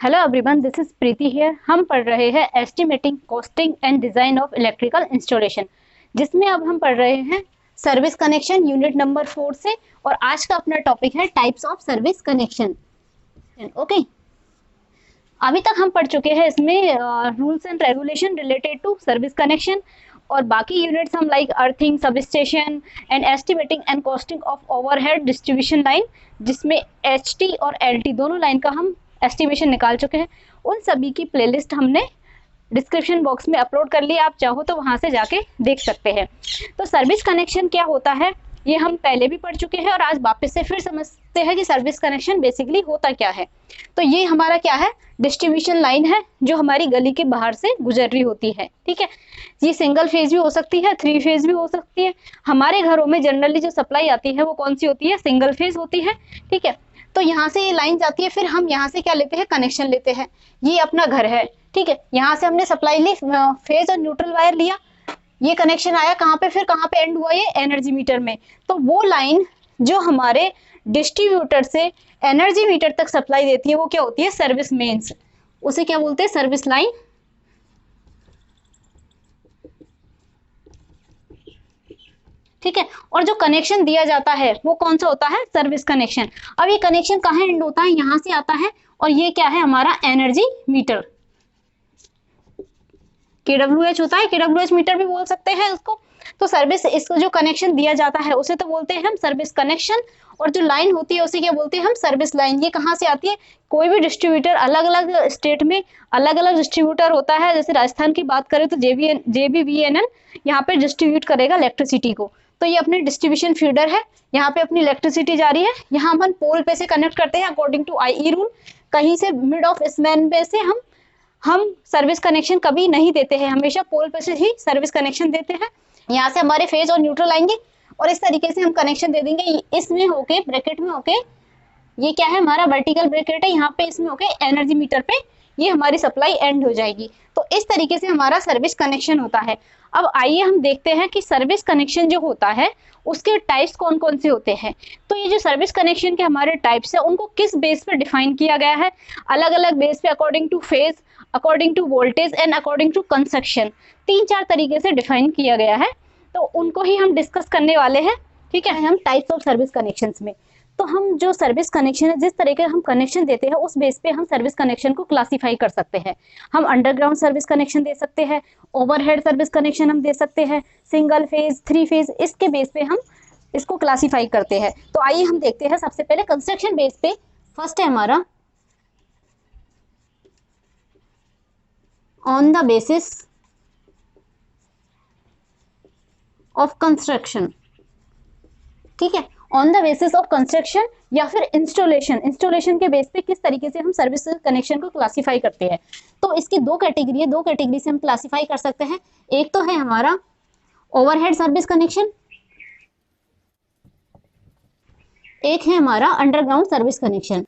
Hello everyone, this is Preeti here. हम पढ़ रहे हैं estimating, costing and design of electrical installation, जिसमें अब हम पढ़ रहे हैं सर्विस कनेक्शन यूनिट नंबर 4 से। और आज का अपना टॉपिक है types of service connection. Okay, अभी तक हम पढ़ चुके हैं इसमें rules and regulation related to service connection, और बाकी यूनिट्स हम like earthing, sub station and estimating and costing of overhead distribution line, जिसमें HT और LT दोनों लाइन का हम एस्टिमेशन निकाल चुके हैं। उन सभी की प्लेलिस्ट हमने डिस्क्रिप्शन बॉक्स में अपलोड कर ली, आप चाहो तो वहां से जाके देख सकते हैं। तो सर्विस कनेक्शन क्या होता है ये हम पहले भी पढ़ चुके हैं, और आज वापस से फिर समझते हैं कि सर्विस कनेक्शन बेसिकली होता क्या है। तो ये हमारा क्या है, डिस्ट्रीब्यूशन लाइन है जो हमारी गली के बाहर से गुजर रही होती है। ठीक है, ये सिंगल फेज भी हो सकती है, 3 फेज भी हो सकती है। हमारे घरों में जनरली जो सप्लाई आती है वो कौन सी होती है, सिंगल फेज होती है। ठीक है, तो यहाँ से ये लाइन जाती है, फिर हम यहाँ से क्या लेते हैं, कनेक्शन लेते हैं। ये अपना घर है, ठीक है, यहाँ से हमने सप्लाई ली, फेज और न्यूट्रल वायर लिया, ये कनेक्शन आया कहाँ पे, फिर कहाँ पे एंड हुआ, ये एनर्जी मीटर में। तो वो लाइन जो हमारे डिस्ट्रीब्यूटर से एनर्जी मीटर तक सप्लाई देती है वो क्या होती है, सर्विस मेन्स। उसे क्या बोलते हैं, सर्विस लाइन। ठीक है, और जो कनेक्शन दिया जाता है वो कौन सा होता है, सर्विस कनेक्शन। अब ये कनेक्शन कहाँ एंड होता है, यहाँ से आता है, और ये क्या है हमारा एनर्जी मीटर, KWH होता है, KWH मीटर भी बोल सकते हैं उसको। तो सर्विस, इसको जो कनेक्शन दिया जाता है उसे तो बोलते हैं हम सर्विस कनेक्शन, और जो लाइन होती है उसे क्या बोलते हैं हम, सर्विस लाइन। ये कहाँ से आती है, कोई भी डिस्ट्रीब्यूटर, अलग अलग स्टेट में अलग अलग डिस्ट्रीब्यूटर होता है। जैसे राजस्थान की बात करें तो JBVNL यहाँ पे डिस्ट्रीब्यूट करेगा इलेक्ट्रिसिटी को। तो ये अपने डिस्ट्रीब्यूशन फीडर है, यहाँ पे अपनी इलेक्ट्रिसिटी जा रही है, यहाँ अपन पोल पे से कनेक्ट करते हैं अकॉर्डिंग टू IE रूल। कहीं से मिड ऑफ स्पैन पे से हम सर्विस कनेक्शन कभी नहीं देते हैं, हमेशा पोल पे से ही सर्विस कनेक्शन देते हैं। यहाँ से हमारे फेज और न्यूट्रल आएंगे, और इस तरीके से हम कनेक्शन दे देंगे। इसमें होके, ब्रैकेट में होके, ये क्या है हमारा वर्टिकल ब्रैकेट है, यहाँ पे इसमें होके एनर्जी मीटर पे ये हमारी सप्लाई एंड हो जाएगी। तो इस तरीके से हमारा सर्विस कनेक्शन होता है। अब आइए हम देखते हैं कि सर्विस कनेक्शन जो होता है उसके टाइप्स कौन कौन से होते हैं। तो ये जो सर्विस कनेक्शन के हमारे टाइप्स है उनको किस बेस पर डिफाइन किया गया है, अलग अलग बेस पे, according to phase, according to voltage and according to construction. 3-4 तरीके से डिफाइन किया गया है, तो उनको ही हम डिस्कस करने वाले हैं। ठीक है, हम टाइप्स ऑफ सर्विस कनेक्शंस में, तो हम जो सर्विस कनेक्शन है, जिस तरीके हम कनेक्शन देते हैं उस बेस पे हम सर्विस कनेक्शन को क्लासिफाई कर सकते हैं। हम अंडरग्राउंड सर्विस कनेक्शन दे सकते हैं, ओवरहेड सर्विस कनेक्शन हम दे सकते हैं, सिंगल फेज, 3 फेज, इसके बेस पे हम इसको क्लासिफाई करते हैं। तो आइए हम देखते हैं। सबसे पहले कंस्ट्रक्शन बेस पे फर्स्ट है हमारा on the basis of construction. ठीक है, on the basis of construction या फिर इंस्टॉलेशन के बेस पे किस तरीके से हम सर्विस कनेक्शन को क्लासिफाई करते हैं। तो इसकी 2 कैटेगरी है, 2 कैटेगरी से हम क्लासिफाई कर सकते हैं। एक तो है हमारा ओवरहेड सर्विस कनेक्शन, एक है हमारा अंडरग्राउंड सर्विस कनेक्शन।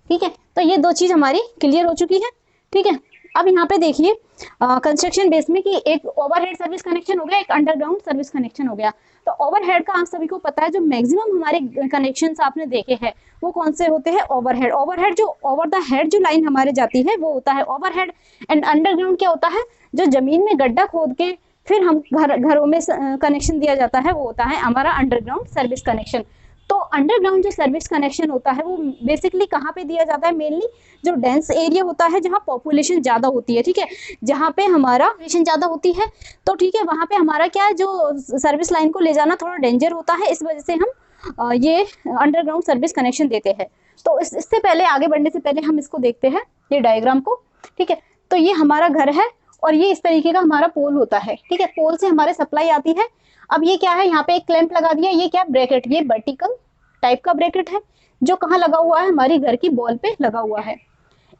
ठीक है, तो ये 2 चीज हमारी क्लियर हो चुकी है। ठीक है, अब यहाँ पे देखिए कंस्ट्रक्शन बेस में कि एक ओवरहेड सर्विस कनेक्शन हो गया, एक अंडरग्राउंड सर्विस कनेक्शन हो गया। तो ओवरहेड का आप सभी को पता है, जो मैक्सिमम हमारे कनेक्शंस आपने देखे हैं वो कौन से होते हैं, ओवरहेड। ओवरहेड जो ओवर द हेड जो लाइन हमारे जाती है वो होता है ओवरहेड। एंड अंडरग्राउंड क्या होता है, जो जमीन में गड्ढा खोद के फिर हम घरों में कनेक्शन दिया जाता है, वो होता है हमारा अंडरग्राउंड सर्विस कनेक्शन। तो अंडरग्राउंड जो सर्विस कनेक्शन होता है वो बेसिकली कहाँ पे दिया जाता है, मेनली जो डेंस एरिया होता है, जहाँ पॉपुलेशन ज्यादा होती है। ठीक है, जहाँ पे हमारा पॉपुलेशन ज्यादा होती है, तो ठीक है, वहां पे हमारा क्या है, जो सर्विस लाइन को ले जाना थोड़ा डेंजर होता है, इस वजह से हम ये अंडरग्राउंड सर्विस कनेक्शन देते हैं। तो इससे पहले, आगे बढ़ने से पहले हम इसको देखते हैं, ये डायग्राम को। ठीक है, तो ये हमारा घर है, और ये इस तरीके का हमारा पोल होता है। ठीक है, पोल से हमारे सप्लाई आती है। अब ये क्या है, यहाँ पे एक क्लैंप लगा दिया, ये क्या, ब्रैकेट, ये वर्टिकल टाइप का ब्रैकेट है, जो कहाँ लगा हुआ है, हमारी घर की बॉल पे लगा हुआ है।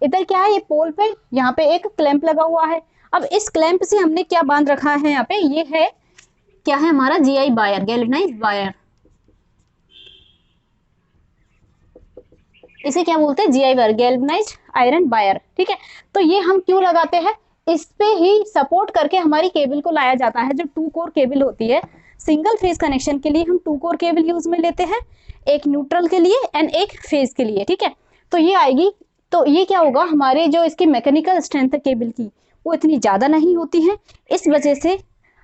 इधर क्या है, ये पोल पे यहाँ पे एक क्लैंप लगा हुआ है। अब इस क्लैंप से हमने क्या बांध रखा है, यहाँ पे ये है, क्या है हमारा, GI वायर, गैल्वेनाइज्ड वायर। इसे क्या बोलते हैं, GI wire, galvanised iron wire. ठीक है, तो ये हम क्यों लगाते हैं, इस पे ही सपोर्ट करके हमारी केबल को लाया जाता है। जो 2 कोर केबल होती है, सिंगल फेज कनेक्शन के लिए हम 2 कोर केबल यूज में लेते हैं, एक न्यूट्रल के लिए एंड एक फेज के लिए, ठीक है। तो ये आएगी, तो ये क्या होगा, हमारे जो इसकी मैकेनिकल स्ट्रेंथ है केबल की वो इतनी ज़्यादा नहीं होती है। इस वजह से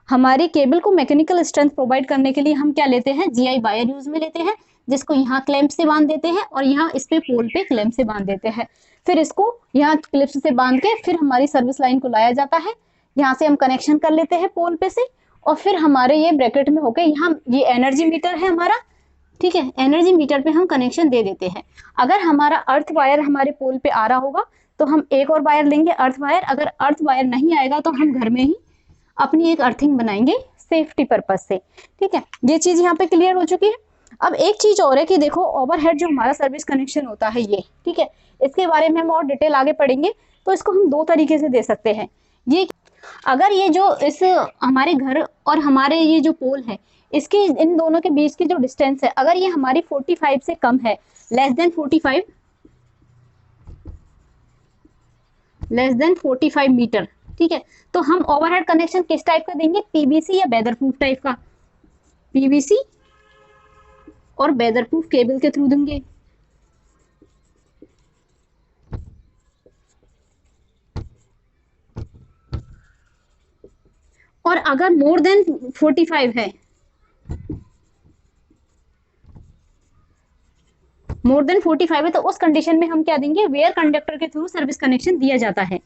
हमारी केबल को मैकेनिकल स्ट्रेंथ प्रोवाइड करने के लिए हम क्या लेते हैं, जीआई वायर यूज में लेते हैं, जिसको यहाँ क्लैंप से बांध देते हैं और यहाँ इस पे पोल पे क्लैंप से बांध देते हैं। फिर इसको यहाँ क्लिप्स से बांध के फिर हमारी सर्विस लाइन को लाया जाता है, यहाँ से हम कनेक्शन कर लेते हैं पोल पे से, और फिर हमारे ये ब्रैकेट में होके यहाँ ये एनर्जी मीटर है हमारा, ठीक है, एनर्जी मीटर पे हम कनेक्शन दे देते हैं। अगर हमारा अर्थ वायर हमारे पोल पे आ रहा होगा तो हम एक और वायर लेंगे अर्थ वायर, अगर अर्थ वायर नहीं आएगा तो हम घर में ही अपनी एक अर्थिंग बनाएंगे सेफ्टी पर्पज से, ठीक है। ये चीज यहाँ पे क्लियर हो चुकी है। अब एक चीज और है कि देखो ओवरहेड जो हमारा सर्विस कनेक्शन होता है ये, ठीक है, इसके बारे में हम और डिटेल आगे पढ़ेंगे। तो इसको हम दो तरीके से दे सकते हैं। ये अगर ये जो इस हमारे घर और हमारे ये जो पोल है इसकी इन दोनों के बीच की जो डिस्टेंस है, अगर ये हमारी 45 से कम है, लेस देन 45 मीटर, ठीक है, तो हम ओवरहेड कनेक्शन किस टाइप का देंगे, पीवीसी या वेदरप्रूफ टाइप का, पीवीसी और वेदरप्रूफ केबल के थ्रू देंगे। और अगर मोर देन 45 है, मोर देन 45 है, तो उस कंडीशन में हम क्या देंगे, वेयर कंडक्टर के थ्रू सर्विस कनेक्शन दिया जाता है,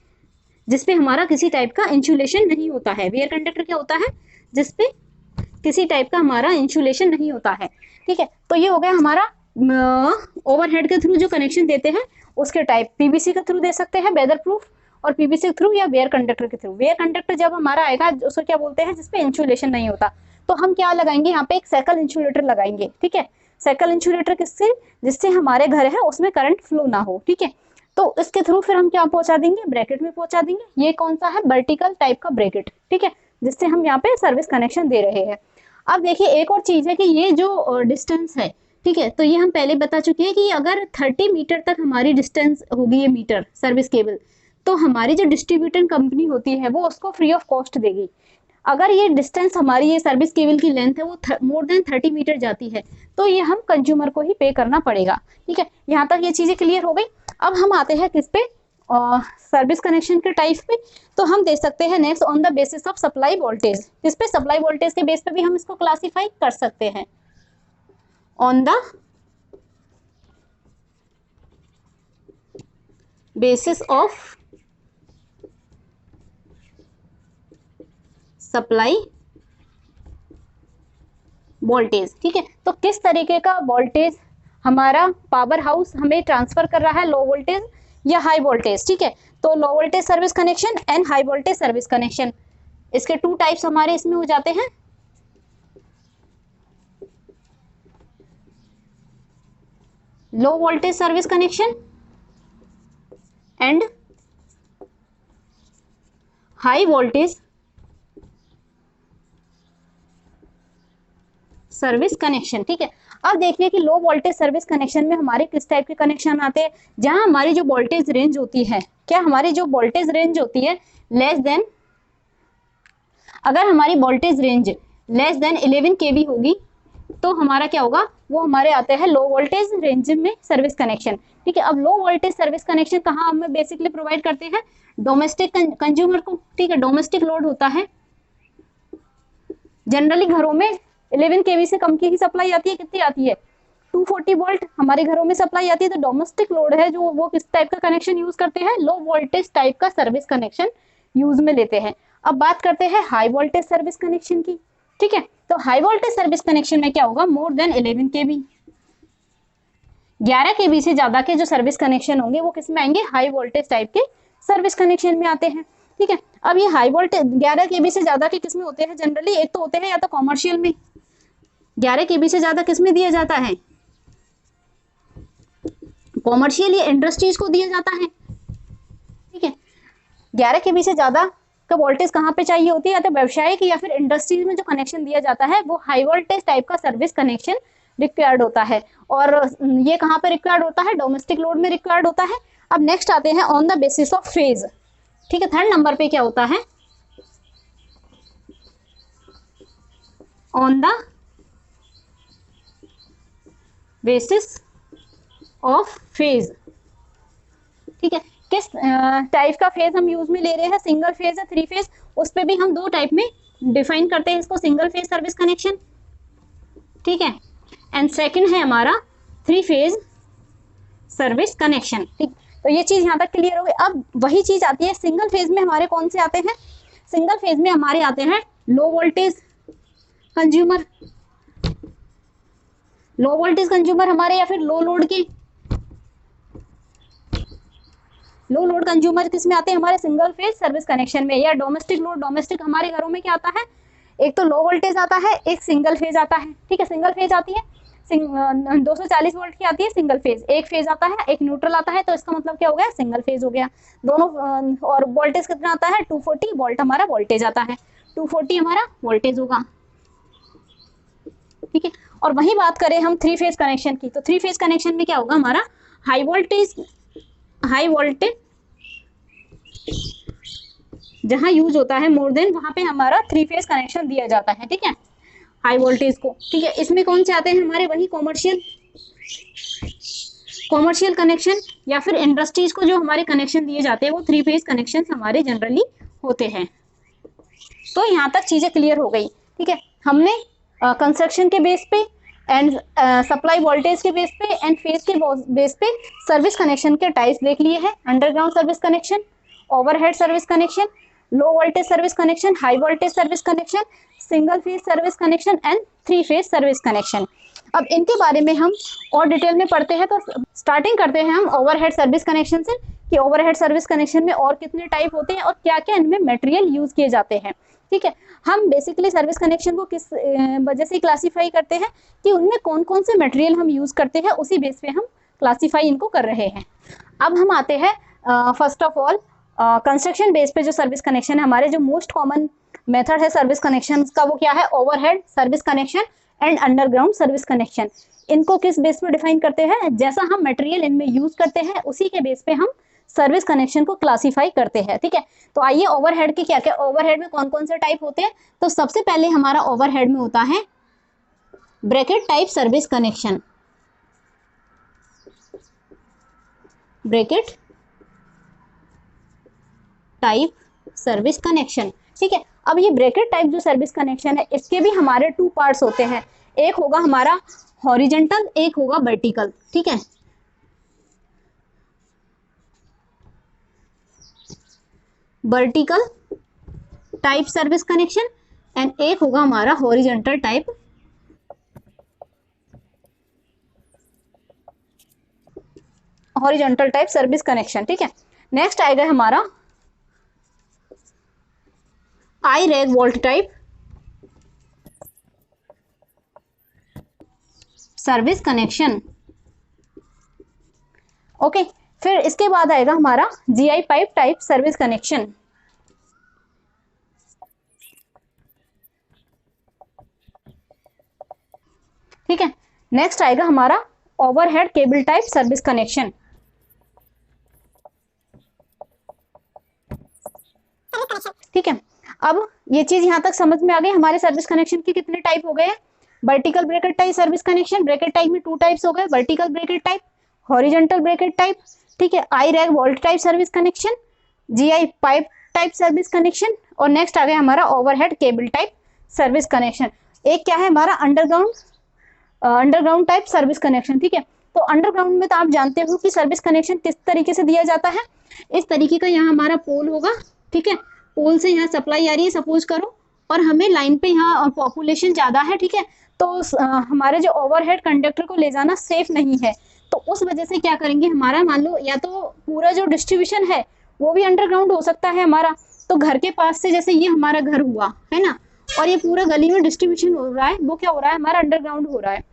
जिसपे हमारा किसी टाइप का इंसुलेशन नहीं होता है। वेयर कंडक्टर क्या होता है, जिसपे किसी टाइप का हमारा इंसुलेशन नहीं होता है, ठीक है। तो ये हो गया हमारा ओवरहेड के थ्रू जो कनेक्शन देते हैं उसके टाइप, पीवीसी के थ्रू दे सकते हैं वेदरप्रूफ, और पीवीसी के थ्रू या वेयर कंडक्टर के थ्रू। वेयर कंडक्टर जब हमारा आएगा उसको क्या बोलते हैं, जिसपे इंसुलेशन नहीं होता, तो हम क्या लगाएंगे, यहाँ पे एक साइकिल इंसुलेटर लगाएंगे, ठीक है। साइकिल इंसुलेटर किससे, जिससे हमारे घर है उसमें करंट फ्लो ना हो, ठीक है। तो इसके थ्रू फिर हम क्या पहुंचा देंगे, ब्रैकेट में पहुंचा देंगे। ये कौन सा है, वर्टिकल टाइप का ब्रैकेट, ठीक है, जिससे हम यहाँ पे सर्विस कनेक्शन दे रहे हैं। अब देखिए एक और चीज है कि ये जो डिस्टेंस है, ठीक है, तो ये हम पहले बता चुके हैं कि अगर 30 मीटर तक हमारी डिस्टेंस होगी ये मीटर सर्विस केबल, तो हमारी जो डिस्ट्रीब्यूटर कंपनी होती है वो उसको फ्री ऑफ कॉस्ट देगी। अगर ये डिस्टेंस हमारी ये सर्विस केबल की लेंथ है वो मोर देन 30 मीटर जाती है, तो ये हम कंज्यूमर को ही पे करना पड़ेगा, ठीक है। यहाँ तक ये चीजें क्लियर हो गई। अब हम आते हैं किस पे, सर्विस कनेक्शन के टाइप पे। तो हम दे सकते हैं next on the basis of supply voltage. किस पे, सप्लाई वोल्टेज के बेस पे भी हम इसको क्लासिफाई कर सकते हैं, on the basis of supply voltage, ठीक है। तो किस तरीके का वोल्टेज हमारा पावर हाउस हमें ट्रांसफर कर रहा है, लो वोल्टेज या हाई वोल्टेज, ठीक है। तो low voltage service connection and high voltage service connection, इसके टू टाइप्स हमारे इसमें हो जाते हैं। Low voltage service connection and high voltage service connection, ठीक है। अब देखिए कि लो वोल्टेज सर्विस कनेक्शन में हमारे किस टाइप के कनेक्शन आते हैं, जहां हमारी जो वोल्टेज रेंज होती है, क्या हमारी जो वोल्टेज रेंज होती है लेस देन, अगर हमारी voltage range less than 11 kV होगी तो हमारा क्या होगा, वो हमारे आते हैं लो वोल्टेज रेंज में सर्विस कनेक्शन, ठीक है। अब लो वोल्टेज सर्विस कनेक्शन कहाँ हमें बेसिकली प्रोवाइड करते हैं, डोमेस्टिक कंज्यूमर को, ठीक है। डोमेस्टिक लोड होता है, जनरली घरों में 11 kV से कम की ही सप्लाई आती है, कितनी आती है 240 वोल्ट हमारे घरों में सप्लाई आती है। तो डोमेस्टिक लोड है जो, वो किस टाइप का कनेक्शन यूज करते हैं, लो वोल्टेज टाइप का सर्विस कनेक्शन यूज में लेते हैं। अब बात करते हैं हाई वोल्टेज सर्विस कनेक्शन की, ठीक है। तो हाई वोल्टेज सर्विस कनेक्शन में क्या होगा, मोर देन 11 kV, 11 kV से ज्यादा के जो सर्विस कनेक्शन होंगे वो किस में आएंगे, हाई वोल्टेज टाइप के सर्विस कनेक्शन में आते हैं, ठीक है। अब ये हाई वोल्टेज 11 kV से ज्यादा के किस में होते हैं, जनरली एक तो होते हैं या तो कॉमर्शियल में, 11 kV से ज्यादा किस में दिया जाता है, कॉमर्शियल या इंडस्ट्रीज को दिया जाता है, ठीक है। 11 kV से ज्यादा का वोल्टेज कहाँ पे चाहिए होती है, या तो व्यवसायिक या फिर इंडस्ट्रीज में जो कनेक्शन दिया जाता है वो हाई वोल्टेज टाइप का सर्विस कनेक्शन रिक्वायर्ड होता है। और ये कहाँ पे रिक्वायर्ड होता है, डोमेस्टिक लोड में रिक्वायर्ड होता है। अब नेक्स्ट आते हैं on the basis of phase, ठीक है। थर्ड नंबर पे क्या होता है, on the basis of phase, ठीक है। किस टाइप का फेज हम यूज में ले रहे हैं, सिंगल फेज या थ्री फेज, उस पे भी हम दो टाइप में डिफाइन करते हैं इसको, सिंगल फेज सर्विस कनेक्शन, ठीक है, एंड सेकंड है हमारा थ्री फेज सर्विस कनेक्शन, ठीक। तो ये चीज यहाँ तक क्लियर हो गई। अब वही चीज आती है सिंगल फेज में, हमारे कौन से आते हैं, सिंगल फेज में हमारे आते हैं low voltage consumer, low voltage consumer हमारे, या फिर लो लोड के, लो लोड कंज्यूमर किस में आते हैं, हमारे सिंगल फेज सर्विस कनेक्शन में, या डोमेस्टिक लोड, डोमेस्टिक हमारे घरों में क्या आता है, एक तो लो वोल्टेज आता है, एक सिंगल फेज आता है, ठीक है। सिंगल फेज आती है 240 वोल्ट की आती है सिंगल फेज, एक फेज आता है, एक न्यूट्रल आता है, तो इसका मतलब क्या हो गया, सिंगल फेज हो गया दोनों। और वोल्टेज कितना आता है, 240 वोल्ट हमारा वोल्टेज आता है, 240 हमारा वोल्टेज होगा, ठीक है। और वही बात करें हम थ्री फेज कनेक्शन की, तो थ्री फेज कनेक्शन में क्या होगा हमारा, हाई वोल्टेज जहां यूज होता है मोर देन, वहां पे हमारा थ्री फेज कनेक्शन दिया जाता है, ठीक है, हाई वोल्टेज को, ठीक है। इसमें कौन से आते हैं हमारे, वही कॉमर्शियल कनेक्शन, या फिर इंडस्ट्रीज को जो हमारे कनेक्शन दिए जाते हैं वो थ्री फेज कनेक्शन हमारे जनरली होते हैं। तो यहाँ तक चीजें क्लियर हो गई, ठीक है। हमने कंस्ट्रक्शन के बेस पे एंड सप्लाई वोल्टेज के बेस पे एंड फेज के बेस पे सर्विस कनेक्शन के टाइप्स देख लिए हैं, underground service connection, overhead service connection, low voltage service connection, high voltage service connection, single phase service connection and three phase service connection. अब इनके बारे में हम और डिटेल में पढ़ते हैं, तो स्टार्टिंग करते हैं हम ओवरहेड सर्विस कनेक्शन से, कि ओवरहेड सर्विस कनेक्शन में और कितने टाइप होते हैं और क्या क्या इनमें मटेरियल यूज किए जाते हैं, ठीक है। हम बेसिकली सर्विस कनेक्शन को किस वजह से क्लासीफाई करते हैं, कि उनमें कौन कौन से मटेरियल हम यूज करते हैं, उसी बेस पे हम क्लासीफाई इनको कर रहे हैं। अब हम आते हैं first of all construction base पे जो सर्विस कनेक्शन है हमारे, जो मोस्ट कॉमन मेथड है सर्विस कनेक्शन का, वो क्या है, overhead service connection and underground service connection. इनको किस बेस पे डिफाइन करते हैं, जैसा हम मटेरियल इनमें यूज करते हैं उसी के बेस पे हम सर्विस कनेक्शन को क्लासीफाई करते हैं, ठीक है। तो आइए ओवरहेड के क्या क्या, ओवरहेड में कौन कौन से टाइप होते हैं, तो सबसे पहले हमारा ओवरहेड में होता है bracket type service connection, bracket type service connection, ठीक है। अब ये ब्रैकेट टाइप जो सर्विस कनेक्शन है, इसके भी हमारे टू पार्ट्स होते हैं, एक होगा हमारा हॉरिजेंटल, एक होगा वर्टिकल, ठीक है। Vertical type service connection and एक होगा हमारा हॉरिजेंटल टाइप सर्विस कनेक्शन, ठीक है। नेक्स्ट आएगा हमारा I rag bolt type service connection, okay. फिर इसके बाद आएगा हमारा GI pipe type service connection, ठीक है। नेक्स्ट आएगा हमारा overhead cable type service connection, ठीक है। अब ये चीज यहां तक समझ में आ गई, हमारे सर्विस कनेक्शन के कितने टाइप हो गए हैं, vertical bracket type service connection, bracket type में टू टाइप्स हो गए, vertical bracket type, horizontal bracket type, ठीक है। I rag bolt type service connection, GI pipe type service connection, और नेक्स्ट आ गया हमारा overhead cable type service connection. एक क्या है हमारा अंडरग्राउंड टाइप सर्विस कनेक्शन, ठीक है। तो अंडरग्राउंड में तो आप जानते हो कि सर्विस कनेक्शन किस तरीके से दिया जाता है, इस तरीके का यहाँ हमारा पोल होगा, ठीक है। पोल से यहाँ सप्लाई आ रही है सपोज करो, और हमें लाइन पे यहाँ पॉपुलेशन ज्यादा है, ठीक है, तो हमारे जो ओवरहेड कंडक्टर को ले जाना सेफ नहीं है, तो उस वजह से क्या करेंगे, हमारा मान लो या तो पूरा जो डिस्ट्रीब्यूशन है वो भी अंडरग्राउंड हो सकता है हमारा, तो घर के पास से जैसे ये हमारा घर हुआ है ना, और ये पूरा गली में डिस्ट्रीब्यूशन हो रहा है, वो क्या हो रहा है, हमारा अंडरग्राउंड हो रहा है।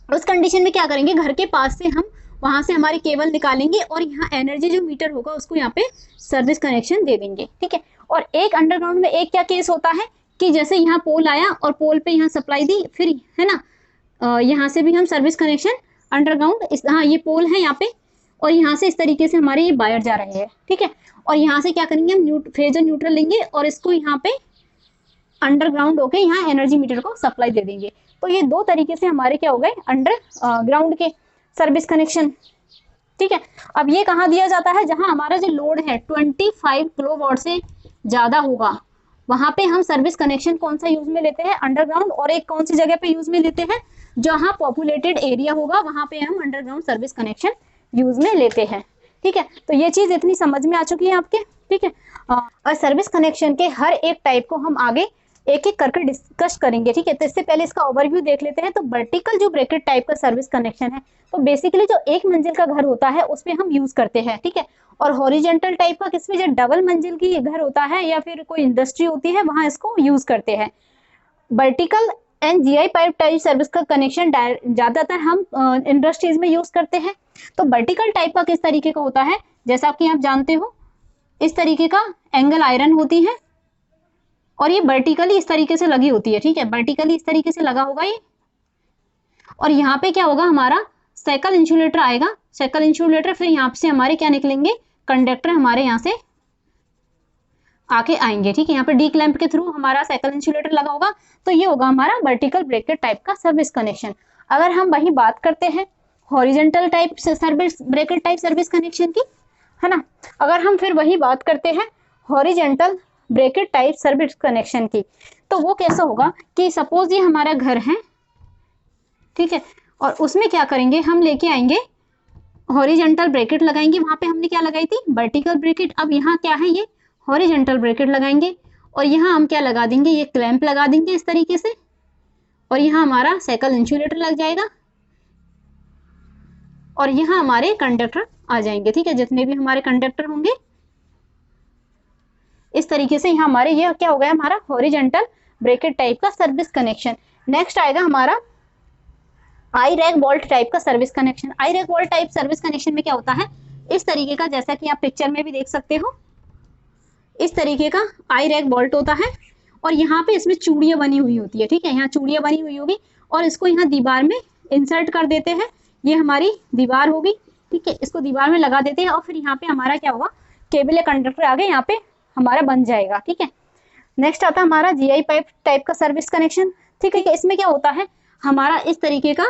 उस कंडीशन में क्या करेंगे, घर के पास से हम वहां से हमारे केबल निकालेंगे और यहाँ एनर्जी जो मीटर होगा उसको यहाँ पे सर्विस कनेक्शन दे देंगे, ठीक है। और एक अंडरग्राउंड में एक क्या केस होता है कि जैसे यहाँ पोल आया और पोल पे यहाँ सप्लाई दी, फिर है ना यहाँ से भी हम सर्विस कनेक्शन अंडरग्राउंड, हाँ ये पोल है यहाँ पे, और यहाँ से इस तरीके से हमारे ये वायर जा रहे हैं, ठीक है। और यहाँ से क्या करेंगे, हम फेजर न्यूट्रल लेंगे और इसको यहाँ पे अंडरग्राउंड होके यहाँ एनर्जी मीटर को सप्लाई दे देंगे। तो ये दो तरीके से हमारे क्या हो गए अंडर ग्राउंड के सर्विस कनेक्शन। ठीक है, अब ये कहाँ दिया जाता है, जहां हमारा जो लोड है 25 किलोवाट से ज्यादा होगा, वहां पे हम सर्विस कनेक्शन कौन सा यूज में लेते हैं, अंडरग्राउंड। और एक कौन सी जगह पे यूज में लेते हैं, जहां पॉपुलेटेड एरिया होगा वहां पे हम अंडरग्राउंड सर्विस कनेक्शन यूज में लेते हैं। ठीक है, तो ये चीज इतनी समझ में आ चुकी है आपके। ठीक है, और सर्विस कनेक्शन के हर एक टाइप को हम आगे एक एक करके डिस्कस करेंगे। ठीक है, तो इससे पहले इसका ओवरव्यू देख लेते हैं। तो वर्टिकल जो ब्रैकेट टाइप का सर्विस कनेक्शन है, तो बेसिकली जो एक मंजिल का घर होता है उसमें हम यूज करते हैं। ठीक है, और हॉरिजेंटल टाइप का किसमें, जो डबल मंजिल की घर होता है या फिर कोई इंडस्ट्री होती है वहां इसको यूज करते हैं। Vertical and GI pipe type service का कनेक्शन ज्यादातर हम इंडस्ट्रीज में यूज करते हैं। तो वर्टिकल टाइप का किस तरीके का होता है, जैसा कि आप जानते हो इस तरीके का एंगल आयरन होती है और ये वर्टिकली इस तरीके से लगी होती है। ठीक है, वर्टिकली इस तरीके से लगा होगा ये, और यहाँ पे क्या होगा हमारा साइकिल इंसुलेटर आएगा, साइकिल इंसुलेटर, फिर यहाँ से हमारे क्या निकलेंगे, कंडक्टर हमारे यहाँ से आके आएंगे। ठीक है, यहाँ पे डी क्लैंप के थ्रू हमारा साइकिल इंसुलेटर लगा होगा। तो ये होगा हमारा वर्टिकल ब्रैकेट टाइप का सर्विस कनेक्शन। अगर हम वही बात करते हैं horizontal type service bracket type service connection की, है ना, अगर हम फिर वही बात करते हैं horizontal bracket type service connection की, तो वो कैसा होगा कि सपोज ये हमारा घर है, ठीक है, और उसमें क्या करेंगे, हम लेके आएंगे हॉरिजेंटल ब्रैकेट लगाएंगे, वहां पे हमने क्या लगाई थी, वर्टिकल ब्रैकेट। अब यहाँ क्या है, ये हॉरिजेंटल ब्रैकेट लगाएंगे और यहाँ हम क्या लगा देंगे, ये क्लैंप लगा देंगे इस तरीके से, और यहाँ हमारा साइकिल इंसुलेटर लग जाएगा और यहाँ हमारे कंडक्टर आ जाएंगे। ठीक है, जितने भी हमारे कंडक्टर होंगे इस तरीके से यहाँ हमारे, ये क्या हो गया हमारा हॉरिजेंटल ब्रैकेट टाइप का सर्विस कनेक्शन। नेक्स्ट आएगा हमारा आई रैक बोल्ट टाइप का service connection. I rag bolt type service connection में क्या होता है, इस तरीके का, जैसा कि आप पिक्चर में भी देख सकते हो, इस तरीके का आई रैक बोल्ट होता है और यहाँ पे इसमें चूड़ियां बनी हुई होती है। ठीक है, यहाँ चूड़ियां बनी हुई होगी और इसको यहाँ दीवार में इंसर्ट कर देते हैं। ये हमारी दीवार होगी। ठीक है, इसको दीवार में लगा देते हैं और फिर यहाँ पे हमारा क्या होगा, केबल या कंडक्टर आगे यहाँ पे हमारा बन जाएगा। ठीक है, नेक्स्ट आता है हमारा जीआई पाइप टाइप का सर्विस कनेक्शन। ठीक है, इसमें क्या होता है, हमारा इस तरीके का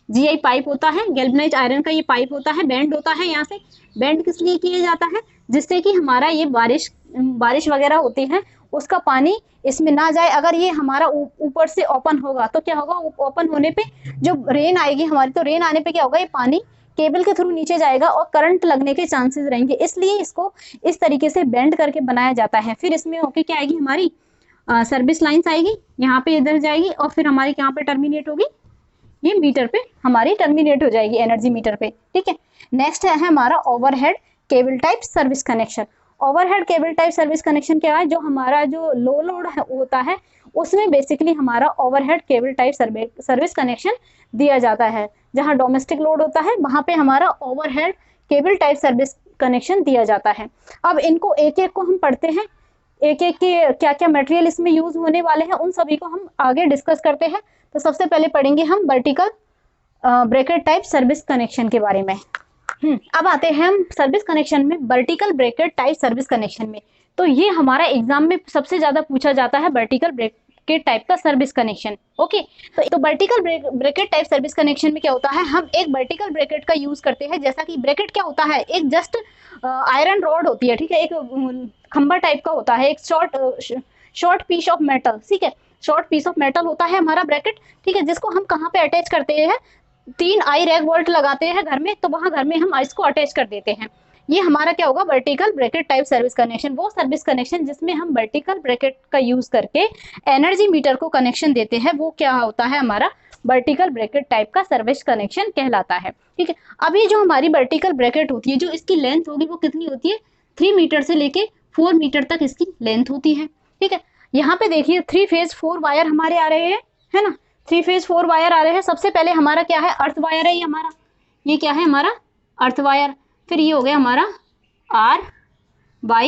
जीआई पाइप होता है, गैल्वेनाइज्ड आयरन का ये पाइप होता है, बेंड होता है। यहाँ से बेंड किस लिए किया जाता है, जिससे कि हमारा ये बारिश वगैरह होती है उसका पानी इसमें ना जाए। अगर ये हमारा ऊपर से ओपन होगा तो क्या होगा, ओपन होने पे जो रेन आएगी हमारी, तो रेन आने पे क्या होगा, ये पानी केबल के थ्रू नीचे जाएगा और करंट लगने के चांसेस रहेंगे, इसलिए इसको इस तरीके से बेंड करके बनाया जाता है। फिर इसमें होके क्या आएगी, हमारी सर्विस लाइन्स आएगी, यहाँ पे इधर जाएगी और फिर हमारी यहाँ पे टर्मिनेट होगी, ये मीटर पे हमारी टर्मिनेट हो जाएगी, एनर्जी मीटर पे। ठीक है, नेक्स्ट है हमारा overhead cable type service connection. Overhead cable type service connection क्या है, जो हमारा जो लो लोड होता है उसमें बेसिकली हमारा overhead cable type service connection दिया जाता है। जहां डोमेस्टिक लोड होता है वहां पे हमारा overhead cable type service connection दिया जाता है। अब इनको एक एक को हम पढ़ते हैं, एक एक के क्या क्या मटेरियल इसमें यूज होने वाले हैं उन सभी को हम आगे डिस्कस करते हैं। तो सबसे पहले पढ़ेंगे हम vertical bracket type service connection के बारे में। अब आते हैं हम सर्विस कनेक्शन में, vertical bracket type service connection में। तो ये हमारा एग्जाम में सबसे ज्यादा पूछा जाता है, वर्टिकल ब्रैकेट टाइप का सर्विस कनेक्शन। ओके, तो vertical bracket type service connection में क्या होता है, हम एक वर्टिकल ब्रैकेट का यूज करते हैं। जैसा कि ब्रैकेट क्या होता है, एक जस्ट आयरन रॉड होती है। ठीक है, एक खंबा टाइप का होता है, एक शॉर्ट पीस ऑफ मेटल। ठीक है, शॉर्ट पीस ऑफ मेटल होता है हमारा ब्रैकेट। ठीक है, जिसको हम कहाँ पे अटैच करते हैं, 3 आई रैक बोल्ट लगाते हैं घर में, तो वहां घर में हम इसको अटैच कर देते हैं। ये हमारा क्या होगा, vertical bracket type service connection. वो सर्विस कनेक्शन जिसमें हम वर्टिकल ब्रैकेट का यूज करके एनर्जी मीटर को कनेक्शन देते हैं, वो क्या होता है, हमारा वर्टिकल ब्रैकेट टाइप का सर्विस कनेक्शन कहलाता है। ठीक है, अभी जो हमारी वर्टिकल ब्रैकेट होती है, जो इसकी लेंथ होगी वो कितनी होती है, 3 मीटर से लेके 4 मीटर तक इसकी लेंथ होती है। ठीक है, यहाँ पे देखिए 3 फेज 4 वायर हमारे आ रहे हैं, है ना, 3 फेज 4 वायर आ रहे हैं। सबसे पहले हमारा क्या है, अर्थ वायर है, ये हमारा, ये क्या है हमारा अर्थ वायर। फिर ये हो गया हमारा R, Y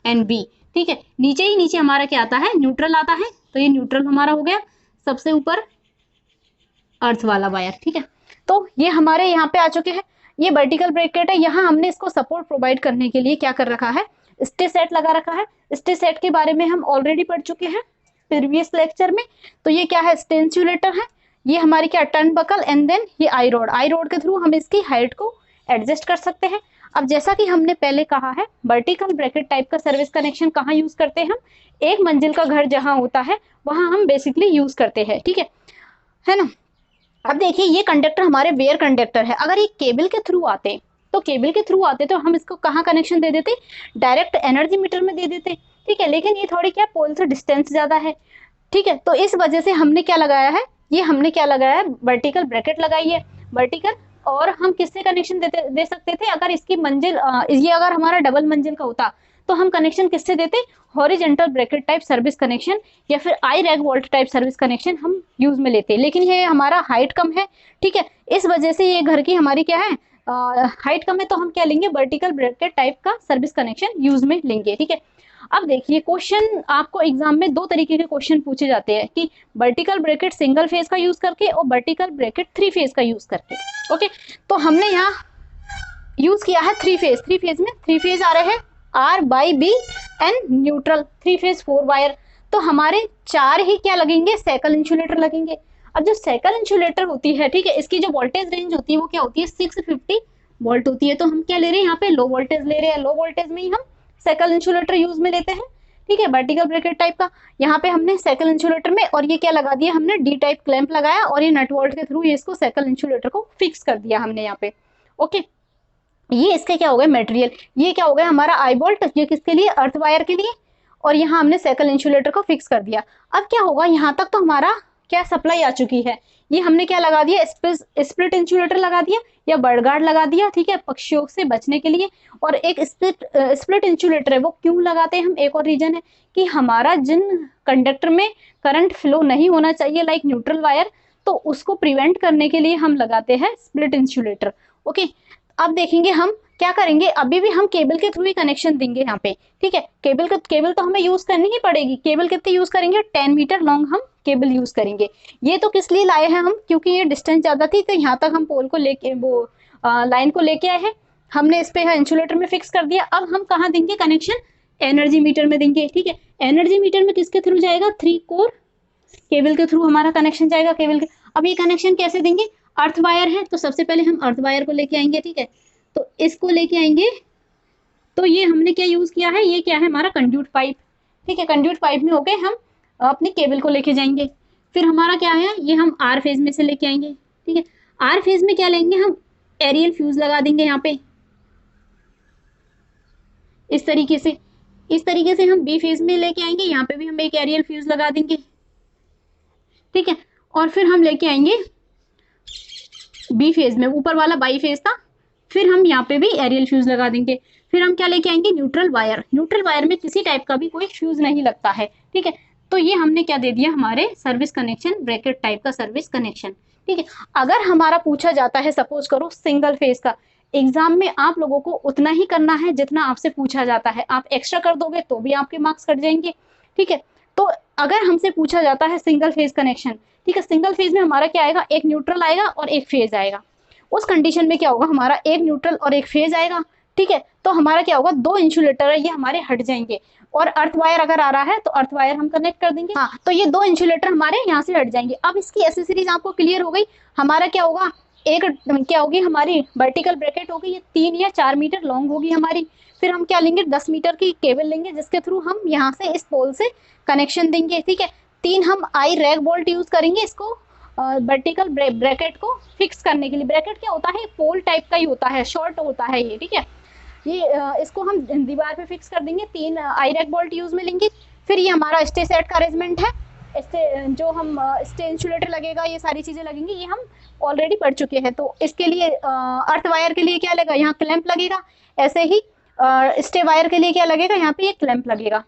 and B। ठीक है, नीचे ही नीचे हमारा क्या आता है, न्यूट्रल आता है, तो ये न्यूट्रल हमारा हो गया, सबसे ऊपर अर्थ वाला वायर। ठीक है, तो ये हमारे यहाँ पे आ चुके हैं। ये वर्टिकल ब्रैकेट है, यहाँ हमने इसको सपोर्ट प्रोवाइड करने के लिए क्या कर रखा है, स्टे सेट लगा रखा है। स्टे सेट के बारे में हम ऑलरेडी पढ़ चुके हैं। प्रीवियस लेक्चर में। तो ये क्या है, स्टे इंसुलेटर है, ये हमारी क्या टर्न बकल, एंड देन ये आई रोड के थ्रू हम इसकी हाइट को एडजस्ट कर सकते हैं। अब जैसा कि हमने पहले कहा है, वर्टिकल ब्रैकेट टाइप का सर्विस कनेक्शन कहाँ यूज करते हैं हम, एक मंजिल का घर जहां होता है वहां हम बेसिकली यूज करते हैं, ठीक है ना। अब देखिए ये कंडक्टर हमारे वेयर कंडक्टर है, अगर ये केबल के थ्रू आते तो हम इसको कहाँ कनेक्शन दे देते, डायरेक्ट एनर्जी मीटर में दे देते, ठीक है। लेकिन ये थोड़ी क्या पोल से डिस्टेंस ज्यादा है, ठीक है। तो इस वजह से हमने क्या लगाया है, वर्टिकल ब्रैकेट लगाई है, वर्टिकल। और हम किससे कनेक्शन दे सकते थे, अगर इसकी मंजिल ये अगर हमारा डबल मंजिल का होता तो हम कनेक्शन किससे देते, horizontal bracket type service connection या फिर I rag bolt type service connection हम यूज में लेते। लेकिन ये हमारा हाइट कम है, ठीक है, इस वजह से ये घर की हमारी क्या है, हाइट कम है, तो हम क्या लेंगे, वर्टिकल ब्रैकेट टाइप का सर्विस कनेक्शन यूज में लेंगे, ठीक है। अब देखिए क्वेश्चन आपको एग्जाम में दो तरीके के क्वेश्चन पूछे जाते हैं कि वर्टिकल ब्रैकेट सिंगल फेज का यूज करके और वर्टिकल ब्रैकेट 3 फेज का यूज करके, ओके। तो हमने यहाँ यूज किया है 3 फेज में 3 फेज आ रहे हैं R by B and neutral 3 phase 4 wire. तो हमारे 4 ही क्या लगेंगे, साइकिल इंसुलेटर लगेंगे। अब जो साइकिल इंसुलेटर होती है, ठीक है, इसकी जो वोल्टेज रेंज होती है वो क्या होती है, 650 वोल्ट होती है। तो हम क्या ले रहे हैं, यहाँ पे लो वोल्टेज ले रहे हैं, लो वोल्टेज में ही हम साइकिल इंसुलेटर यूज में लेते हैं, ठीक है, वर्टिकल ब्रैकेट टाइप का। यहाँ पे हमने साइकिल इंसुलेटर में और ये क्या लगा दिया, हमने डी टाइप क्लैंप लगाया और ये नट बोल्ट के थ्रू ये इसको साइकिल इंसुलेटर को फिक्स कर दिया हमने यहाँ पे, ओके। ये इसके क्या हो गए मटेरियल, ये क्या हो गया हमारा आई बोल्ट, ये किसके लिए, अर्थ वायर के लिए, और यहाँ हमने साइकिल इंसुलेटर को फिक्स कर दिया। अब क्या होगा, यहाँ तक तो हमारा क्या सप्लाई आ चुकी है, ये हमने क्या लगा दिया, स्प्लिट इंसुलेटर लगा दिया या बर्ड गार्ड लगा दिया, ठीक है, पक्षियों से बचने के लिए। और एक स्प्लिट इंसुलेटर है, वो क्यों लगाते हैं हम, एक और रीजन है कि हमारा जिन कंडक्टर में करंट फ्लो नहीं होना चाहिए लाइक न्यूट्रल वायर, तो उसको प्रिवेंट करने के लिए हम लगाते हैं स्प्लिट इंसुलेटर, ओके। अब देखेंगे हम क्या करेंगे, अभी भी हम केबल के थ्रू ही कनेक्शन देंगे यहाँ पे, ठीक है। केबल तो हमें यूज करनी ही पड़ेगी। केबल कितनी यूज करेंगे, 10 मीटर लॉन्ग हम केबल यूज करेंगे। ये तो किस लिए लाए हैं हम, क्योंकि ये डिस्टेंस ज्यादा थी, तो यहाँ तक हम पोल को लेके वो लाइन को लेके आए हैं, हमने इस पे इंसुलेटर में फिक्स कर दिया। अब हम कहाँ देंगे कनेक्शन, एनर्जी मीटर में देंगे, ठीक है। एनर्जी मीटर में किसके थ्रू जाएगा, 3 कोर केबल के थ्रू हमारा कनेक्शन जाएगा केबल के। अब ये कनेक्शन कैसे देंगे, अर्थ वायर है, तो सबसे पहले हम अर्थ वायर को लेके आएंगे, ठीक है। तो इसको लेके आएंगे, तो ये हमने क्या यूज किया है, ये क्या है हमारा कंड्यूट पाइप, ठीक है। कंड्यूट पाइप में होके हम अपने केबल को लेके जाएंगे। फिर हमारा क्या है, ये हम आर फेज में से लेके आएंगे, ठीक है। आर फेज में क्या लेंगे हम, एरियल फ्यूज लगा देंगे यहाँ पे, इस तरीके से हम बी फेज में लेके आएंगे, यहाँ पे भी हम एक एरियल फ्यूज लगा देंगे, ठीक है। और फिर हम लेके आएंगे बी फेज में, ऊपर वाला बाई फेज था, फिर हम यहाँ पे भी एरियल फ्यूज लगा देंगे। फिर हम क्या लेके आएंगे, न्यूट्रल वायर में किसी टाइप का भी कोई फ्यूज नहीं लगता है, ठीक है। तो ये हमने क्या दे दिया, हमारे सर्विस कनेक्शन, ब्रैकेट टाइप का सर्विस कनेक्शन, ठीक है। अगर हमारा पूछा जाता है सपोज करो सिंगल फेज का, एग्जाम में आप लोगों को उतना ही करना है जितना आपसे पूछा जाता है, आप एक्स्ट्रा कर दोगे तो भी आपके मार्क्स कट जाएंगे, ठीक है। तो अगर हमसे पूछा जाता है सिंगल फेज कनेक्शन, ठीक है, सिंगल फेज में हमारा क्या आएगा, एक न्यूट्रल आएगा और एक फेज आएगा। उस कंडीशन में क्या होगा, हमारा एक न्यूट्रल और एक फेज आएगा, ठीक है। तो हमारा क्या होगा, 2 इंसुलेटर है ये हमारे हट जाएंगे, और अर्थ वायर अगर आ रहा है तो अर्थ वायर हम कनेक्ट कर देंगे, हाँ। तो ये 2 इंसुलेटर हमारे यहाँ से हट जाएंगे। अब इसकी एसेसरीज आपको क्लियर हो गई। हमारा क्या होगा, एक क्या होगी हमारी वर्टिकल ब्रैकेट होगी, ये 3 या 4 मीटर लॉन्ग होगी हमारी। फिर हम क्या लेंगे, 10 मीटर की केबल लेंगे, जिसके थ्रू हम यहाँ से इस पोल से कनेक्शन देंगे, ठीक है। 3 हम आई रैग बोल्ट यूज करेंगे इसको वर्टिकल ब्रैकेट को फिक्स करने के लिए। ब्रैकेट क्या होता है, पोल टाइप का ही होता है, शॉर्ट होता है ये, ठीक है। ये इसको हम दीवार पे फिक्स कर देंगे, 3 आई रैग बोल्ट यूज में लेंगे। फिर ये हमारा स्टे सेट का अरेंजमेंट है, जो हम स्टे इंसुलेटर लगेगा, ये सारी चीजें लगेंगी, ये हम ऑलरेडी पढ़ चुके हैं। तो इसके लिए अर्थ वायर के लिए क्या लगेगा, यहाँ क्लैंप लगेगा। ऐसे ही स्टे वायर के लिए क्या लगेगा, यहाँ पे एक क्लैंप लगेगा।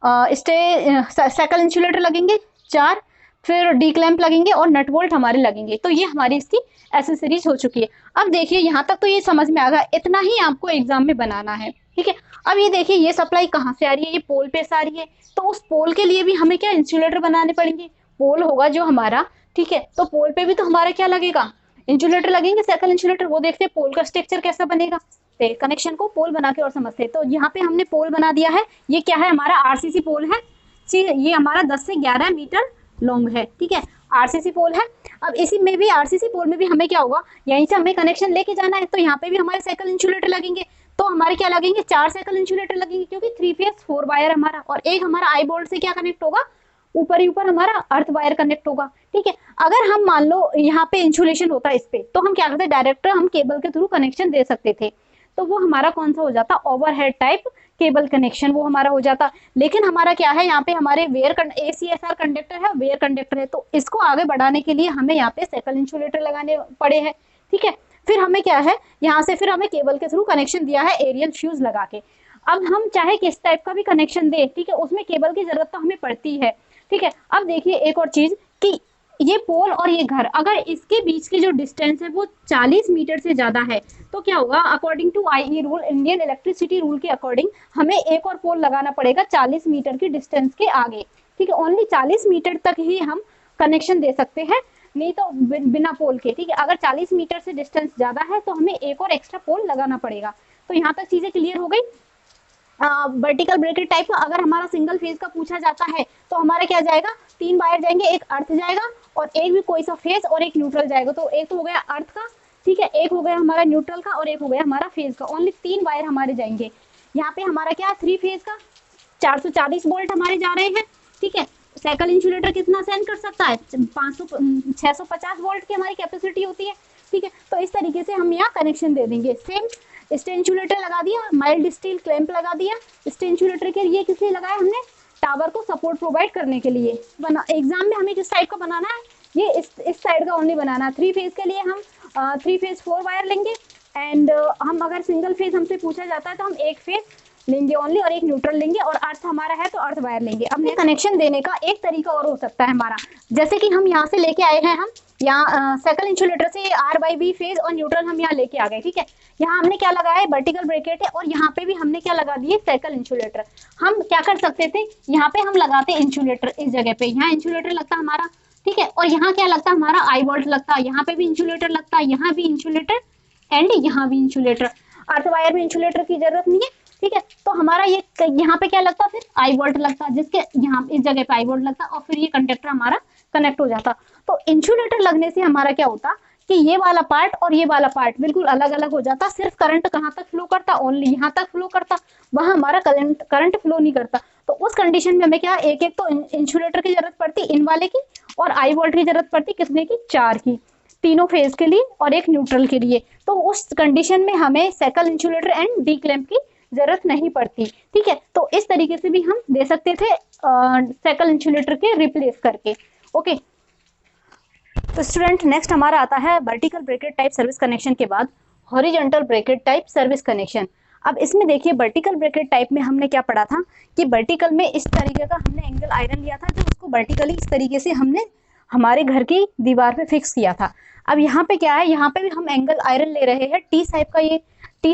साइकिल इंसुलेटर लगेंगे 4, फिर डी क्लैंप लगेंगे और नट बोल्ट हमारे लगेंगे। तो ये हमारी इसकी एसेसरीज हो चुकी है। अब देखिए यहाँ तक तो ये समझ में आ गया, इतना ही आपको एग्जाम में बनाना है, ठीक है। अब ये देखिए ये सप्लाई कहाँ से आ रही है, ये पोल पे से आ रही है, तो उस पोल के लिए भी हमें क्या इंसुलेटर बनाने पड़ेंगे। पोल होगा जो हमारा, ठीक है, तो पोल पे भी तो हमारा क्या लगेगा, इंसुलेटर लगेंगे, साइकिल इंसुलेटर। वो देखते हैं पोल का स्ट्रक्चर कैसा बनेगा, कनेक्शन को पोल बना के और समझते हैं। तो यहाँ पे हमने पोल बना दिया है, ये क्या है हमारा आरसीसी पोल है, ये हमारा 10 से 11 मीटर लॉन्ग है, ठीक है, आरसीसी पोल है। अब इसी में भी आरसीसी पोल में भी हमें क्या होगा, यहीं से हमें कनेक्शन लेके जाना है, तो यहाँ पे भी हमारे साइकिल इंसुलेटर लगेंगे। तो हमारे क्या लगेंगे, 4 साइकिल इंसुलेटर लगेंगे, क्योंकि 3 फेज 4 वायर हमारा, और एक हमारा आई बोल्ट से क्या कनेक्ट होगा, ऊपर ही ऊपर हमारा अर्थ वायर कनेक्ट होगा, ठीक है। अगर हम मान लो यहाँ पे इंसुलेशन होता है इस पे, तो हम क्या करते, डायरेक्ट हम केबल के थ्रू कनेक्शन दे सकते थे, तो वो हमारा कौन सा हो जाता, ओवरहेड टाइप केबल कनेक्शन वो हमारा हो जाता। लेकिन हमारा क्या है, यहाँ पे हमारे ACSR कंडक्टर है, वेयर कंडक्टर है, तो इसको आगे बढ़ाने के लिए हमें यहाँ पे साइकिल इंसुलेटर लगाने पड़े हैं, ठीक है। फिर हमें क्या है, यहाँ से फिर हमें केबल के थ्रू कनेक्शन दिया है एरियल फ्यूज लगा के। अब हम चाहे किस टाइप का भी कनेक्शन दे, ठीक है, उसमें केबल की जरूरत तो हमें पड़ती है, ठीक है। अब देखिए एक और चीज कि ये पोल और ये घर, अगर इसके बीच की जो डिस्टेंस है वो 40 मीटर से ज्यादा है, तो क्या होगा, according to IE rule, Indian electricity rule के अकॉर्डिंग हमें एक और पोल लगाना पड़ेगा 40 मीटर की डिस्टेंस के आगे, ठीक है। ओनली 40 मीटर तक ही हम कनेक्शन दे सकते हैं, नहीं तो बिना पोल के, ठीक है। अगर 40 मीटर से डिस्टेंस ज्यादा है तो हमें एक और एक्स्ट्रा पोल लगाना पड़ेगा। तो यहाँ तक चीजें क्लियर हो गई। वर्टिकल ब्रेकेट टाइप का अगर हमारा सिंगल फेज का पूछा जाता है, तो हमारा क्या जाएगा, 3 वायर जाएंगे, एक अर्थ जाएगा और एक भी कोई सा फेज और एक न्यूट्रल जाएगा। तो एक तो हो गया अर्थ का, ठीक है, एक हो गया हमारा न्यूट्रल का और एक हो गया हमारा फेज का। ओनली 3 वायर हमारे जाएंगे। यहाँ पे हमारा क्या 3 फेज का 440 वोल्ट हमारे जा रहे हैं, ठीक है। साइकिल इंसुलेटर कितना सेंड कर सकता है, 650 वोल्ट की हमारी कैपेसिटी होती है, ठीक है। तो इस तरीके से हम यहाँ कनेक्शन दे देंगे। सेम स्टे इंसुलेटर लगा दिया, माइल्ड स्टील क्लैंप लगा दिया। स्टे इंसुलेटर के लिए किस लिए लगाया हमने, टावर को सपोर्ट प्रोवाइड करने के लिए। एग्जाम में हमें किस टाइप का बनाना है, ये इस साइड का ओनली बनाना है। 3 फेज के लिए हम 3 फेज 4 वायर लेंगे, एंड हम अगर सिंगल फेज हमसे पूछा जाता है तो हम एक फेज लेंगे ओनली और एक न्यूट्रल लेंगे, और अर्थ हमारा है तो अर्थ वायर लेंगे। अब कनेक्शन देने का एक तरीका और हो सकता है हमारा, जैसे कि हम यहाँ से लेके आए हैं, हम यहाँ साइकिल इंसुलेटर से R/B फेज और न्यूट्रल हम यहाँ लेके आ गए, ठीक है। यहाँ हमने क्या लगाया है, वर्टिकल ब्रेकेट है, और यहाँ पे भी हमने क्या लगा दिए, साइकिल इंसुलेटर। हम क्या कर सकते थे, यहाँ पे हम लगाते इंसुलेटर, इस जगह पे यहाँ इंसुलेटर लगता हमारा, ठीक है, और यहाँ क्या लगता हमारा आई वोल्ट लगता, यहाँ पे भी इंसुलेटर लगता, यहाँ भी इंसुलेटर एंड यहाँ भी इंसुलेटर। अर्थ वायर में इंसुलेटर की जरूरत नहीं है, ठीक है। तो हमारा ये यहाँ पे क्या लगता, फिर आई वोल्ट लगता, जिसके यहाँ इस जगह पे आई वोल्ट लगता, और फिर ये कंडक्टर हमारा कनेक्ट हो जाता। तो इंसुलेटर लगने से हमारा क्या होता कि ये वाला पार्ट और ये वाला पार्ट बिल्कुल अलग अलग हो जाता। सिर्फ करंट कहाँ तक फ्लो करता, ओनली यहाँ तक फ्लो करता, वहां हमारा करंट फ्लो नहीं करता। तो उस कंडीशन में हमें क्या, एक एक तो इंसुलेटर की जरूरत पड़ती इन वाले की, और आई वोल्ट की जरूरत पड़ती कितने की, 4 की, तीनों फेज के लिए और एक न्यूट्रल के लिए। तो उस कंडीशन में हमें cycle insulator and D clamp की जरूरत नहीं पड़ती, ठीक है। तो इस तरीके से भी हम दे सकते थे साइकिल इंसुलेटर के रिप्लेस करके। ओके, तो स्टूडेंट नेक्स्ट हमारा आता है vertical bracket type service connection के बाद horizontal bracket type service connection. अब इसमें देखिए वर्टिकल ब्रेकेट टाइप में हमने क्या पढ़ा था कि वर्टिकल में इस तरीके का हमने एंगल आयरन लिया था, जो उसको वर्टिकली इस तरीके से हमने हमारे घर की दीवार पे फिक्स किया था। अब यहाँ पे क्या है, यहाँ पे भी हम एंगल आयरन ले रहे हैं, टी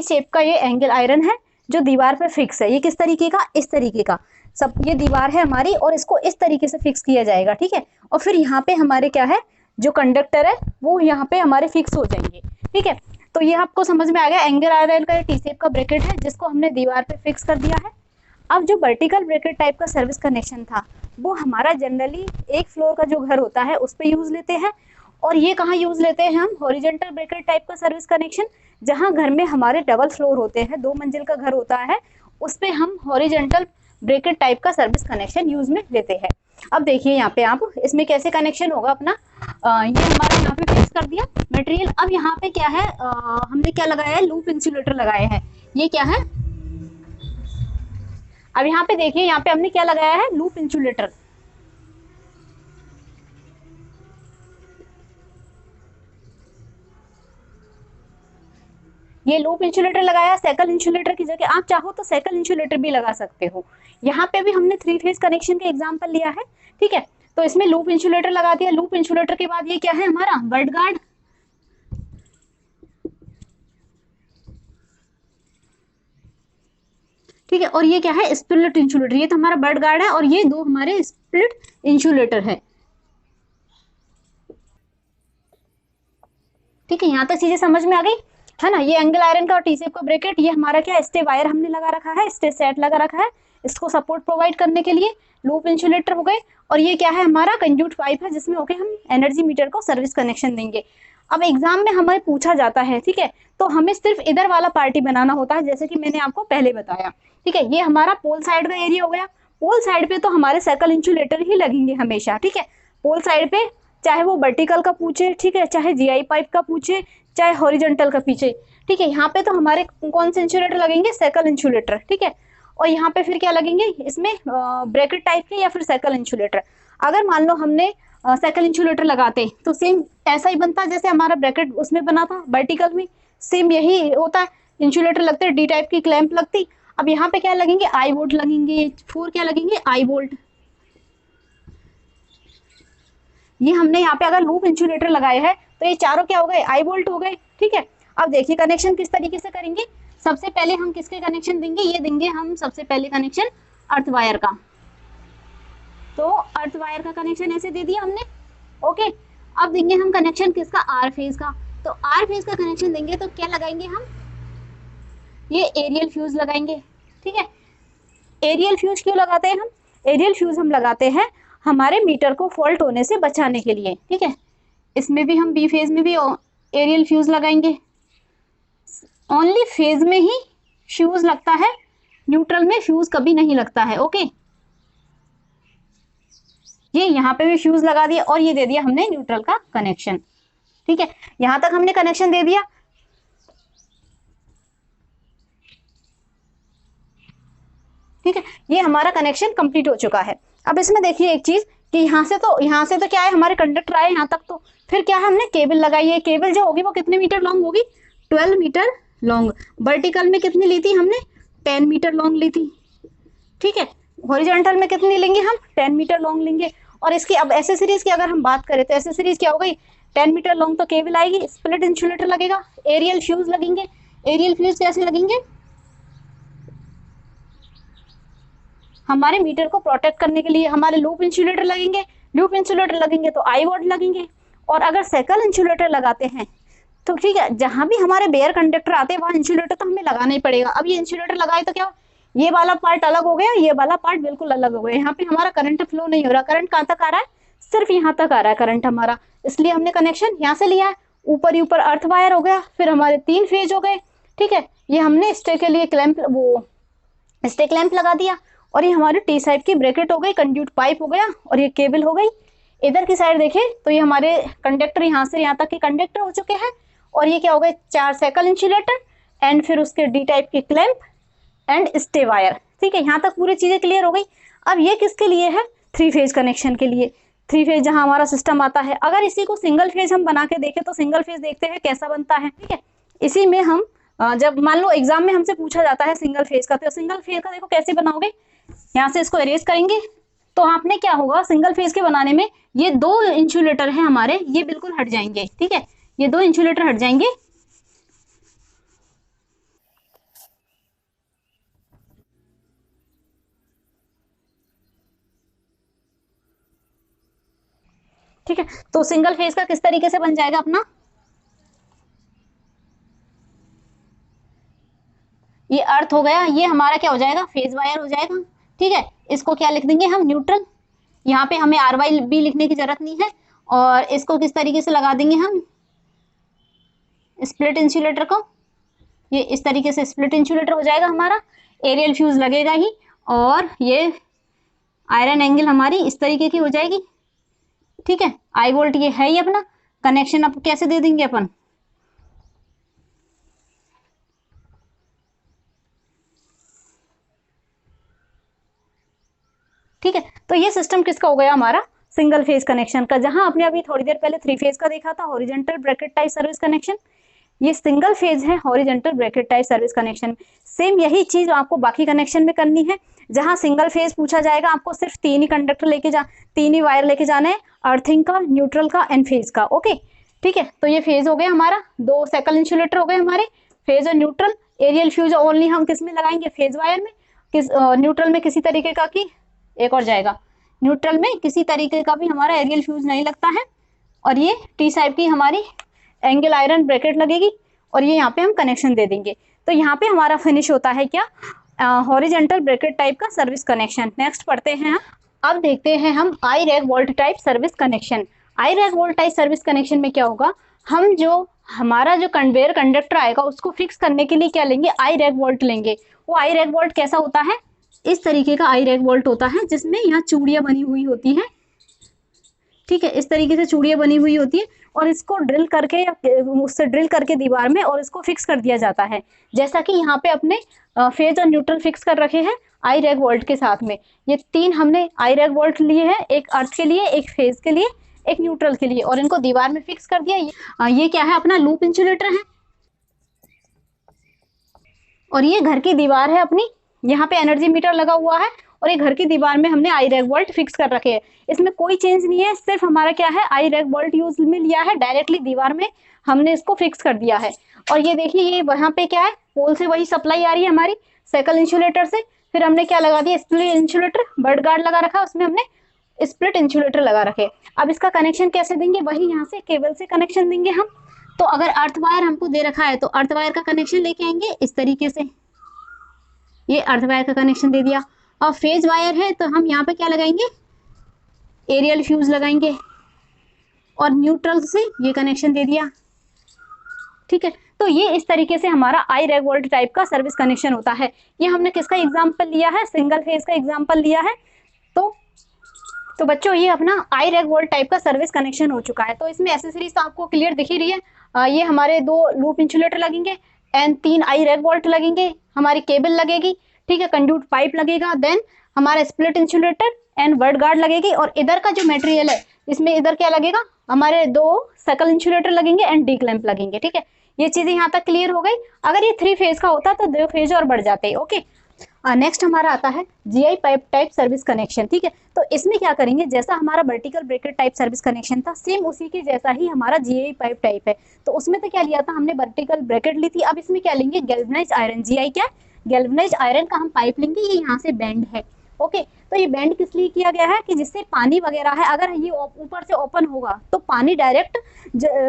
शेप का ये एंगल आयरन है जो दीवार पे फिक्स है। ये किस तरीके का, इस तरीके का, सब ये दीवार है हमारी और इसको इस तरीके से फिक्स किया जाएगा, ठीक है। और फिर यहाँ पे हमारे क्या है, जो कंडक्टर है वो यहाँ पे हमारे फिक्स हो जाएंगे, ठीक है। तो ये आपको समझ में आ गया, एंगल आयरन का टी शेप का ब्रैकेट है जिसको हमने दीवार पे फिक्स कर दिया है। अब जो वर्टिकल ब्रैकेट टाइप का सर्विस कनेक्शन था वो हमारा जनरली एक फ्लोर का जो घर होता है उस पे यूज लेते हैं, और ये कहाँ यूज लेते हैं हम, हॉरिजॉन्टल ब्रैकेट टाइप का सर्विस कनेक्शन, जहाँ घर में हमारे डबल फ्लोर होते हैं, 2 मंजिल का घर होता है, उस पे हम हॉरिजॉन्टल ब्रैकेट टाइप का सर्विस कनेक्शन यूज में लेते हैं। अब देखिए यहाँ पे आप इसमें कैसे कनेक्शन होगा अपना, ये हमारा यहाँ पे फिक्स कर दिया मटेरियल। अब यहाँ पे क्या है, हमने क्या लगाया है, लूप इंसुलेटर लगाए हैं। ये क्या है, अब यहाँ पे देखिए, यहाँ पे हमने क्या लगाया है, लूप इंसुलेटर। ये लूप इंसुलेटर लगाया, साइकिल इंसुलेटर की जगह आप चाहो तो साइकिल इंसुलेटर भी लगा सकते हो। यहाँ पे भी हमने 3 फेज कनेक्शन के एग्जांपल लिया है, ठीक है। तो इसमें लूप इंसुलेटर लगा दिया। लूप इंसुलेटर के बाद ये क्या है हमारा, वर्ड गार्ड, ठीक है। और ये क्या है, स्प्लिट इंसुलेटर। ये तो हमारा बर्ड गार्ड है और ये 2 हमारे स्प्लिट इंसुलेटर है, ठीक है। यहाँ तक चीजें समझ में आ गई है ना। ये एंगल आयरन का और टी शेप का ब्रैकेट, ये हमारा क्या, स्टे वायर हमने लगा रखा है, स्टे सेट लगा रखा है, इसको सपोर्ट प्रोवाइड करने के लिए लूप इंसुलेटर हो गए। और ये क्या है, हमारा कंड्यूट पाइप है जिसमें होके हम एनर्जी मीटर को सर्विस कनेक्शन देंगे। अब एग्जाम में हमें पूछा जाता है, ठीक है, तो हमें सिर्फ इधर वाला पार्टी बनाना होता है, जैसे कि मैंने आपको पहले बताया, ठीक है। ये हमारा पोल साइड का एरिया हो गया। पोल साइड पे तो हमारे सर्कल इंसुलेटर ही लगेंगे हमेशा, ठीक है। पोल साइड पे चाहे वो वर्टिकल का पूछे, ठीक है, चाहे जीआई पाइप का पूछे, चाहे हॉरिजॉन्टल का पूछे, ठीक है। यहाँ पे तो हमारे कौन से इंसुलेटर लगेंगे, सर्कल इंसुलेटर, ठीक है। और यहाँ पे फिर क्या लगेंगे, इसमें ब्रैकेट टाइप के या फिर सर्कल इंसुलेटर। अगर मान लो हमने सर्कल इंसुलेटर लगाते तो सेम ऐसा ही बनता जैसे हमारा ब्रैकेट उसमें बना था वर्टिकल में, सेम यही होता है। इंसुलेटर लगते, डी टाइप की क्लैंप लगती। अब यहाँ पे क्या लगेंगे, आई बोल्ट लगेंगे। 4 क्या लगेंगे, आई बोल्ट। ये हमने यहाँ पे अगर लूप इंसुलेटर लगाए हैं तो ये चारों क्या हो गए, आई बोल्ट हो गए, ठीक है। अब देखिए कनेक्शन किस तरीके से करेंगे। सबसे पहले हम किसके कनेक्शन देंगे, ये देंगे हम सबसे पहले कनेक्शन अर्थ वायर का। तो अर्थ वायर का कनेक्शन ऐसे दे दिया हमने, ओके। अब देंगे हम कनेक्शन किसका, आर फेज का। तो आर फेज का कनेक्शन देंगे तो क्या लगाएंगे हम, ये एरियल फ्यूज लगाएंगे, ठीक है। एरियल फ्यूज क्यों लगाते हैं हम, एरियल फ्यूज हम लगाते हैं हमारे मीटर को फॉल्ट होने से बचाने के लिए, ठीक है। इसमें भी हम बी फेज में भी एरियल फ्यूज लगाएंगे। ओनली फेज में ही फ्यूज लगता है, न्यूट्रल में फ्यूज कभी नहीं लगता है, ओके। ये यहाँ पे भी फ्यूज लगा दिया और ये दे दिया हमने न्यूट्रल का कनेक्शन, ठीक है। यहां तक हमने कनेक्शन दे दिया, ठीक है। ये हमारा कनेक्शन कंप्लीट हो चुका है। अब इसमें देखिए एक चीज कि यहाँ से तो क्या है, हमारे कंडक्टर आए यहाँ तक, तो फिर क्या है, हमने केबल लगाई है। केबल जो होगी वो कितने मीटर लॉन्ग होगी, 12 मीटर लॉन्ग। वर्टिकल में कितनी ली थी हमने, 10 मीटर लॉन्ग ली थी, ठीक है। हॉरिजॉन्टल में कितनी लेंगे हम, 10 मीटर लॉन्ग लेंगे। और इसकी अब एसेसरीज की अगर हम बात करें तो एसेसरीज क्या हो गई, 10 मीटर लॉन्ग तो केबल आएगी, स्प्लिट इंसुलेटर लगेगा, एरियल फ्यूज लगेंगे। एरियल फ्यूज कैसे लगेंगे, हमारे मीटर को प्रोटेक्ट करने के लिए। हमारे लूप इंसुलेटर लगेंगे, लूप इंसुलेटर लगेंगे तो आई बोर्ड लगेंगे। और अगर सर्कल इंसुलेटर लगाते हैं तो ठीक है, जहां भी हमारे बेयर कंडक्टर आते हैं वहां इंसुलेटर तो हमें लगाना ही पड़ेगा। अब ये इंसुलेटर लगाए तो क्या, ये वाला पार्ट अलग हो गया, ये वाला पार्ट बिल्कुल अलग हो गया। यहाँ पे हमारा करंट फ्लो नहीं हो रहा, करंट कहाँ तक आ रहा है, सिर्फ यहाँ तक आ रहा है करंट हमारा, इसलिए हमने कनेक्शन यहाँ से लिया है। ऊपर ही ऊपर अर्थ वायर हो गया, फिर हमारे 3 फेज हो गए, ठीक है। ये हमने स्टे के लिए क्लैंप, वो स्टे क्लैंप लगा दिया। और ये हमारी टी साइड की ब्रैकेट हो गई, कंड्यूट पाइप हो गया, और ये केबल हो गई। इधर की साइड देखें तो ये हमारे कंडक्टर यहाँ से यहाँ तक के कंडक्टर हो चुके हैं। और ये क्या हो गए, 4 सर्कल इंसुलेटर एंड फिर उसके डी टाइप के क्लैंप एंड स्टे वायर, ठीक है। यहाँ तक पूरी चीजें क्लियर हो गई। अब ये किसके लिए है, 3 फेज कनेक्शन के लिए। 3 फेज जहां हमारा सिस्टम आता है, अगर इसी को सिंगल फेज हम बना के देखें तो सिंगल फेज देखते हैं कैसा बनता है, ठीक है। इसी में हम जब मान लो एग्जाम में हमसे पूछा जाता है सिंगल फेज का, तो सिंगल फेज का देखो कैसे बनाओगे, यहाँ से इसको इरेज करेंगे तो आपने क्या होगा, सिंगल फेज के बनाने में ये 2 इंसुलेटर है हमारे, ये बिल्कुल हट जाएंगे, ठीक है। ये 2 इंसुलेटर हट जाएंगे, ठीक है। तो सिंगल फेज का किस तरीके से बन जाएगा अपना, ये अर्थ हो गया, ये हमारा क्या हो जाएगा, फेज वायर हो जाएगा, ठीक है। इसको क्या लिख देंगे हम, न्यूट्रल। यहाँ पे हमें RY भी लिखने की जरूरत नहीं है। और इसको किस तरीके से लगा देंगे हम, स्प्लिट इंसुलेटर को, ये इस तरीके से स्प्लिट इंसुलेटर हो जाएगा हमारा। एरियल फ्यूज लगेगा ही, और ये आयरन एंगल हमारी इस तरीके की हो जाएगी, ठीक है। आई वोल्ट ये है ही अपना कनेक्शन। अब कैसे दे देंगे अपन, ठीक है। तो ये सिस्टम किसका हो गया, हमारा सिंगल फेज कनेक्शन का। जहां आपने अभी थोड़ी देर पहले 3 फेज का देखा था, horizontal bracket type service connection, ये सिंगल फेज है horizontal bracket type service connection. Same यही चीज आपको बाकी कनेक्शन में करनी है। जहां सिंगल फेज पूछा जाएगा, आपको सिर्फ 3 ही कंडक्टर लेके 3 ही वायर लेके जाना है, अर्थिंग का, न्यूट्रल का एंड फेज का, ओके, ठीक है। तो ये फेज हो गया हमारा, 2 सर्कल इंसुलेटर हो गए हमारे, फेज और न्यूट्रल। एरियल फ्यूज ओनली हम किस में लगाएंगे, फेज वायर में। किस न्यूट्रल में किसी तरीके का की, एक और जाएगा, न्यूट्रल में किसी तरीके का भी हमारा एरियल फ्यूज नहीं लगता है। और ये टी टाइप की हमारी एंगल आयरन ब्रैकेट लगेगी, और ये यहाँ पे हम कनेक्शन दे देंगे। तो यहाँ पे हमारा फिनिश होता है क्या, हॉरिजेंटल ब्रैकेट टाइप का सर्विस कनेक्शन। नेक्स्ट पढ़ते हैं हम। अब देखते हैं हम I rag bolt type service connection. I rag bolt type service connection में क्या होगा, हम जो हमारा जो कन्वेयर कंडक्टर आएगा उसको फिक्स करने के लिए क्या लेंगे, आई रैक वोल्ट लेंगे। वो आई रैक वोल्ट कैसा होता है, इस तरीके का आई रैक वोल्ट होता है जिसमें यहाँ चूड़ियां बनी हुई होती हैं। ठीक है, इस तरीके से चूड़ियां बनी हुई होती है और इसको ड्रिल करके या उससे ड्रिल करके दीवार में और इसको फिक्स कर दिया जाता है। जैसा कि यहाँ पे अपने फेज और न्यूट्रल फिक्स कर रखे हैं आई रैक वोल्ट के साथ में। ये तीन हमने आई रैक वोल्ट लिए हैं, एक अर्थ के लिए, एक फेज के लिए, एक न्यूट्रल के लिए, और इनको दीवार में फिक्स कर दिया। ये क्या है, अपना लूप इंसुलेटर है और ये घर की दीवार है अपनी। यहाँ पे एनर्जी मीटर लगा हुआ है और ये घर की दीवार में हमने आई रैक वोल्ट फिक्स कर रखे हैं। इसमें कोई चेंज नहीं है, सिर्फ हमारा क्या है, आई रैक वोल्ट यूज में लिया है, डायरेक्टली दीवार में हमने इसको फिक्स कर दिया है। और ये देखिए, ये वहाँ पे क्या है, पोल से वही सप्लाई आ रही है हमारी साइकिल इंसुलेटर से। फिर हमने क्या लगा दिया, स्प्लिट इंसुलेटर, बर्ड गार्ड लगा रखा, उसमें हमने स्प्लिट इंसुलेटर लगा रखे। अब इसका कनेक्शन कैसे देंगे, वही यहाँ से केबल से कनेक्शन देंगे हम। तो अगर अर्थ वायर हमको दे रखा है तो अर्थ वायर का कनेक्शन लेके आएंगे इस तरीके से, ये अर्थ वायर का कनेक्शन दे दिया। और फेज वायर है तो हम यहाँ पे क्या लगाएंगे, एरियल फ्यूज लगाएंगे और न्यूट्रल से ये कनेक्शन दे दिया। ठीक है, तो ये इस तरीके से हमारा आई रैक वोल्ट टाइप का सर्विस कनेक्शन होता है। ये हमने किसका एग्जांपल लिया है, सिंगल फेज का एग्जांपल लिया है। तो बच्चों, ये अपना आई रैक वोल्ट टाइप का सर्विस कनेक्शन हो चुका है। तो इसमें एसेसरीज आपको क्लियर दिख ही रही है। ये हमारे 2 लूप इंसुलेटर लगेंगे एंड 3 आई रैक वोल्ट लगेंगे, हमारी केबल लगेगी, ठीक है, कंड्यूट पाइप लगेगा, देन हमारा split insulator and word guard लगेगी। और इधर का जो मटेरियल है, इसमें इधर क्या लगेगा, हमारे 2 सर्कल इंसुलेटर लगेंगे एंड डी क्लैंप लगेंगे। ठीक है, ये चीजें यहाँ तक क्लियर हो गई। अगर ये 3 फेज का होता तो 2 फेज और बढ़ जाते। ओके, नेक्स्ट हमारा आता है GI pipe type service connection. ठीक है, तो इसमें क्या करेंगे, जैसा हमारा vertical bracket type service connection था, सेम उसी के जैसा ही हमारा जीआई पाइप टाइप है। तो उसमें तो क्या लिया था हमने, वर्टिकल ब्रैकेट ली थी। अब इसमें क्या लेंगे, गैल्वेनाइज्ड आयरन। जीआई क्या, गैल्वेनाइज्ड आयरन का हम पाइप लेंगे। ये यहाँ से बेंड है। ओके, तो ये बेंड किस लिए किया गया है कि जिससे पानी वगैरह है, अगर ये ऊपर से ओपन होगा तो पानी डायरेक्ट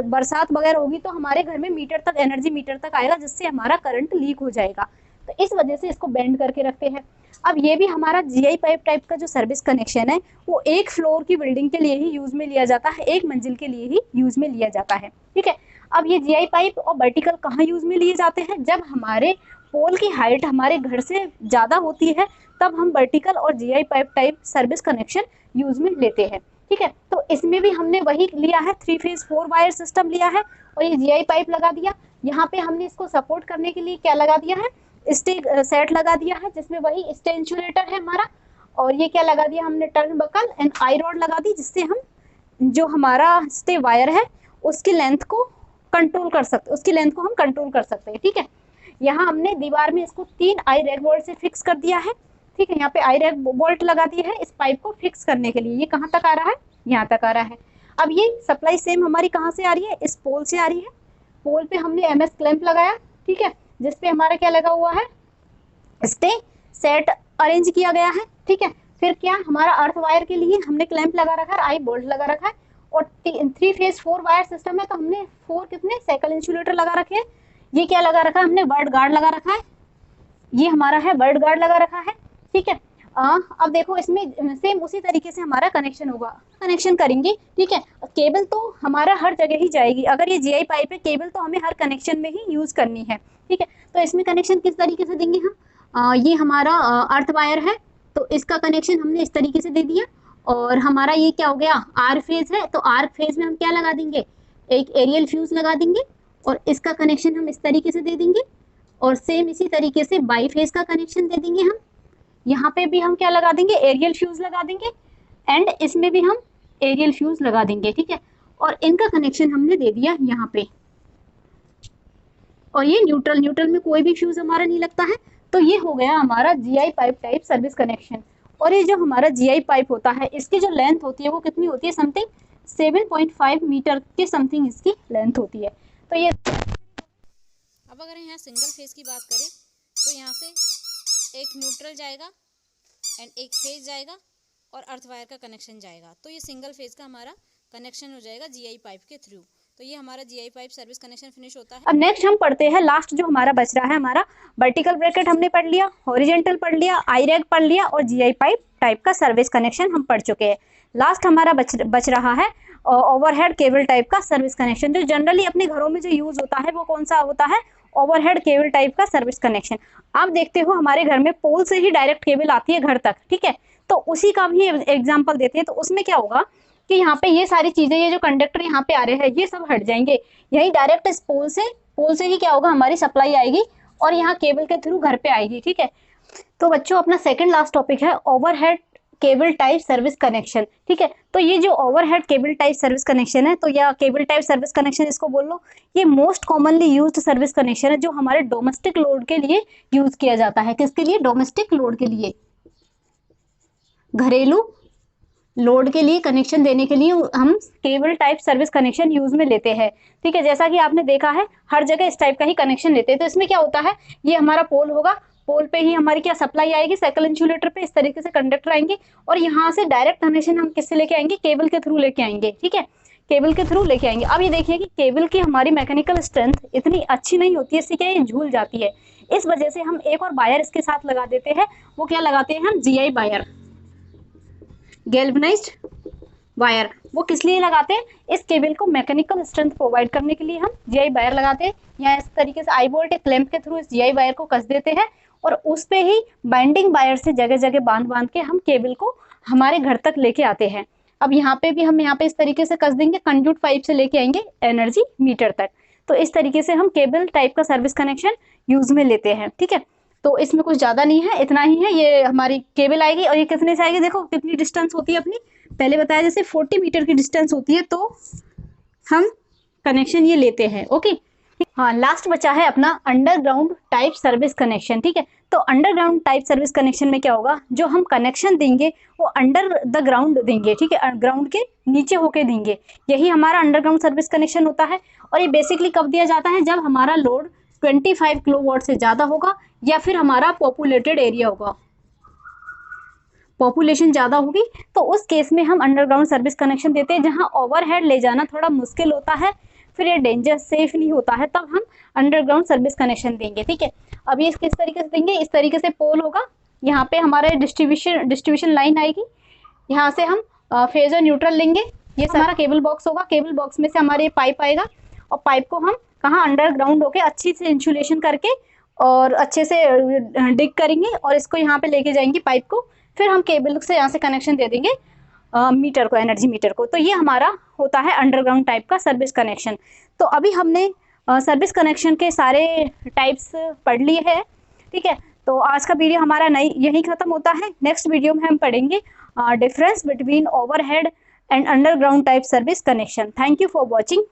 बरसात वगैरह होगी तो हमारे घर में मीटर तक, एनर्जी मीटर तक आएगा, जिससे हमारा करंट लीक हो जाएगा। तो इस वजह से इसको बेंड करके रखते हैं। अब ये भी हमारा जीआई पाइप टाइप का जो सर्विस कनेक्शन है वो एक फ्लोर की बिल्डिंग के लिए ही यूज में लिया जाता है, एक मंजिल के लिए ही यूज में लिया जाता है। ठीक है, अब ये जीआई पाइप और वर्टिकल कहाँ यूज में लिए जाते हैं, जब हमारे पोल की हाइट हमारे घर से ज्यादा होती है तब हम वर्टिकल और GI pipe type service connection use में लेते हैं। ठीक है, तो इसमें भी हमने वही लिया है, 3 फेज 4 वायर सिस्टम लिया है और ये जीआई पाइप लगा दिया। यहाँ पे हमने इसको सपोर्ट करने के लिए क्या लगा दिया है, स्टे सेट लगा दिया है, जिसमें वही स्टे इंसुलेटर है हमारा। और ये क्या लगा दिया हमने, turnbuckle and eye rod लगा दी, जिससे हम जो हमारा स्टे वायर है उसकी लेंथ को कंट्रोल कर सकते, उसकी लेंथ को हम कंट्रोल कर सकते हैं। ठीक है, यहाँ हमने दीवार में इसको 3 आई रैक बोल्ट से फिक्स कर दिया है। ठीक है, यहाँ पे आई रैक बोल्ट लगा दिया है इस पाइप को फिक्स करने के लिए। ये कहाँ तक आ रहा है, यहाँ तक आ रहा है। अब ये सप्लाई सेम हमारी कहाँ से आ रही है, इस पोल से आ रही है। पोल पे हमने एमएस क्लैंप लगाया, ठीक है, जिसपे हमारा क्या लगा हुआ है, स्टे सेट अरेंज किया गया है। ठीक है, फिर क्या, हमारा अर्थ वायर के लिए हमने क्लैंप लगा रखा है, आई बोल्ट लगा रखा है। और 3 फेज 4 वायर सिस्टम है तो हमने 4 कितने साइकिल इंसुलेटर लगा रखे हैं। ये क्या लगा रखा है हमने, वर्ड गार्ड लगा रखा है, ये हमारा है वर्ड गार्ड लगा रखा है। ठीक है, अब देखो इसमें सेम उसी तरीके से हमारा कनेक्शन होगा, कनेक्शन करेंगे। ठीक है, केबल तो हमारा हर जगह ही जाएगी, अगर ये जीआई पाइप है केबल तो हमें हर कनेक्शन में ही यूज करनी है। ठीक है, तो इसमें कनेक्शन किस तरीके से देंगे हम, ये हमारा अर्थ वायर है तो इसका कनेक्शन हमने इस तरीके से दे दिया। और हमारा ये क्या हो गया, आर फेज है तो आर फेज में हम क्या लगा देंगे, एक एरियल फ्यूज लगा देंगे और इसका कनेक्शन हम इस तरीके से दे देंगे। और सेम इसी तरीके से बाई फेज का कनेक्शन दे देंगे हम, यहाँ पे भी हम क्या लगा देंगे, एरियल फ्यूज लगा देंगे एंड इसमें भी हम एरियल फ्यूज लगा देंगे। ठीक है, और इनका कनेक्शन हमने दे दिया यहाँ पे। और ये न्यूट्रल, न्यूट्रल में कोई भी फ्यूज हमारा नहीं लगता है। तो ये हो गया हमारा GI pipe type service connection. और ये जो हमारा जीआई पाइप होता है इसकी जो लेंथ होती है वो कितनी होती है, समथिंग 7.5 मीटर के समथिंग इसकी लेंथ होती है। तो ये अब अगर यहाँ सिंगल फेज की बात करें तो यहाँ से एक न्यूट्रल जाएगा एंड एक फेज जाएगा और अर्थ वायर का कनेक्शन जाएगा। तो ये सिंगल फेज का हमारा कनेक्शन हो जाएगा जीआई पाइप के थ्रू। तो ये हमारा GI pipe service connection finish होता है। अब नेक्स्ट हम पढ़ते हैं लास्ट जो हमारा बच रहा है, हमारा वर्टिकल ब्रैकेट हमने पढ़ लिया, हॉरिजेंटल पढ़ लिया, आई रैक पढ़ लिया और जीआई पाइप टाइप का सर्विस कनेक्शन हम पढ़ चुके हैं। लास्ट हमारा बच रहा है ओवरहेड केबल टाइप का सर्विस कनेक्शन, जो जनरली अपने घरों में जो यूज होता है वो कौन सा होता है, ओवरहेड केबल टाइप का सर्विस कनेक्शन। आप देखते हो हमारे घर में पोल से ही डायरेक्ट केबल आती है घर तक, ठीक है, तो उसी का भी एग्जाम्पल देते हैं। तो उसमें क्या होगा कि यहाँ पे ये सारी चीजें, ये जो कंडक्टर यहाँ पे आ रहे हैं ये सब हट जाएंगे, यही डायरेक्ट इस पोल से ही क्या होगा, हमारी सप्लाई आएगी और यहाँ केबल के थ्रू घर पे आएगी, ठीक है। तो बच्चों अपना सेकंड लास्ट टॉपिक है overhead cable type service connection, ठीक है। तो ये जो overhead cable type service connection है, तो या केबल टाइप सर्विस कनेक्शन इसको बोल लो, ये most commonly used service connection है जो हमारे डोमेस्टिक लोड के लिए यूज किया जाता है। किसके लिए, डोमेस्टिक लोड के लिए, घरेलू लोड के लिए कनेक्शन देने के लिए हम cable type service connection use में लेते हैं, ठीक है। जैसा कि आपने देखा है हर जगह इस टाइप का ही कनेक्शन लेते हैं। तो इसमें क्या होता है, ये हमारा पोल होगा, पोल पे ही हमारी क्या सप्लाई आएगी, साइकिल इंसुलेटर पे इस तरीके से कंडक्टर आएंगे और यहाँ से डायरेक्ट कनेक्शन हम किससे लेके आएंगे, केबल के थ्रू लेके आएंगे, ठीक है, केबल के थ्रू लेके आएंगे। अब ये देखिए कि केबल की हमारी मैकेनिकल स्ट्रेंथ इतनी अच्छी नहीं होती है, इससे क्या ये झूल जाती है। इस वजह से हम एक और वायर इसके साथ लगा देते हैं, वो क्या लगाते हैं हम, जीआई वायर, गैल्वेनाइज्ड वायर। वो किस लिए लगाते हैं, इस केबल को मैकेनिकल स्ट्रेंथ प्रोवाइड करने के लिए हम जीआई वायर लगाते हैं। या इस तरीके से आई बोल्ट एक क्लैंप के थ्रू इस जीआई वायर को कस देते हैं और उस पे ही बाइंडिंग वायर से जगह जगह बांध के हम केबल को हमारे घर तक लेके आते हैं। अब यहाँ पे भी हम यहाँ पे इस तरीके से कस देंगे, कंड्यूट पाइप से लेके आएंगे एनर्जी मीटर तक। तो इस तरीके से हम केबल टाइप का सर्विस कनेक्शन यूज में लेते हैं, ठीक है। तो इसमें कुछ ज्यादा नहीं है, इतना ही है। ये हमारी केबल आएगी और ये कितने से आएगी, देखो कितनी डिस्टेंस होती है अपनी, पहले बताया जैसे 40 मीटर की डिस्टेंस होती है, तो हम कनेक्शन ये लेते हैं, ओके। हाँ, लास्ट बचा है अपना अंडरग्राउंड टाइप सर्विस कनेक्शन, ठीक है। तो अंडरग्राउंड टाइप सर्विस कनेक्शन में क्या होगा, जो हम कनेक्शन देंगे वो अंडर द ग्राउंड देंगे, ठीक है, ग्राउंड के नीचे होके देंगे। यही हमारा अंडरग्राउंड सर्विस कनेक्शन होता है। और ये बेसिकली कब दिया जाता है, जब हमारा लोड 25 किलोवाट से ज्यादा होगा या फिर हमारा पॉपुलेटेड एरिया होगा, पॉपुलेशन ज्यादा होगी, तो उस केस में हम अंडरग्राउंड सर्विस कनेक्शन देते हैं। जहां ओवरहेड ले जाना थोड़ा मुश्किल होता है, फिर ये डेंजर सेफ नहीं होता है, तब हम अंडरग्राउंड सर्विस कनेक्शन देंगे, ठीक है। अब ये किस तरीके से देंगे, इस तरीके से पोल होगा, यहाँ पे हमारे डिस्ट्रीब्यूशन लाइन आएगी, यहाँ से हम फेज और न्यूट्रल लेंगे। ये हमारा केबल बॉक्स होगा, केबल बॉक्स में से हमारे पाइप आएगा और पाइप को हम कहाँ, अंडरग्राउंड होके अच्छी से इंसुलेशन करके और अच्छे से डिग करेंगे और इसको यहाँ पे लेके जाएंगे पाइप को। फिर हम केबल से यहाँ से कनेक्शन दे देंगे मीटर को, एनर्जी मीटर को। तो ये हमारा होता है अंडरग्राउंड टाइप का सर्विस कनेक्शन। तो अभी हमने सर्विस कनेक्शन के सारे टाइप्स पढ़ लिए हैं, ठीक है। तो आज का वीडियो हमारा यही खत्म होता है। नेक्स्ट वीडियो में हम पढ़ेंगे difference between overhead and underground type service connection. Thank you for watching.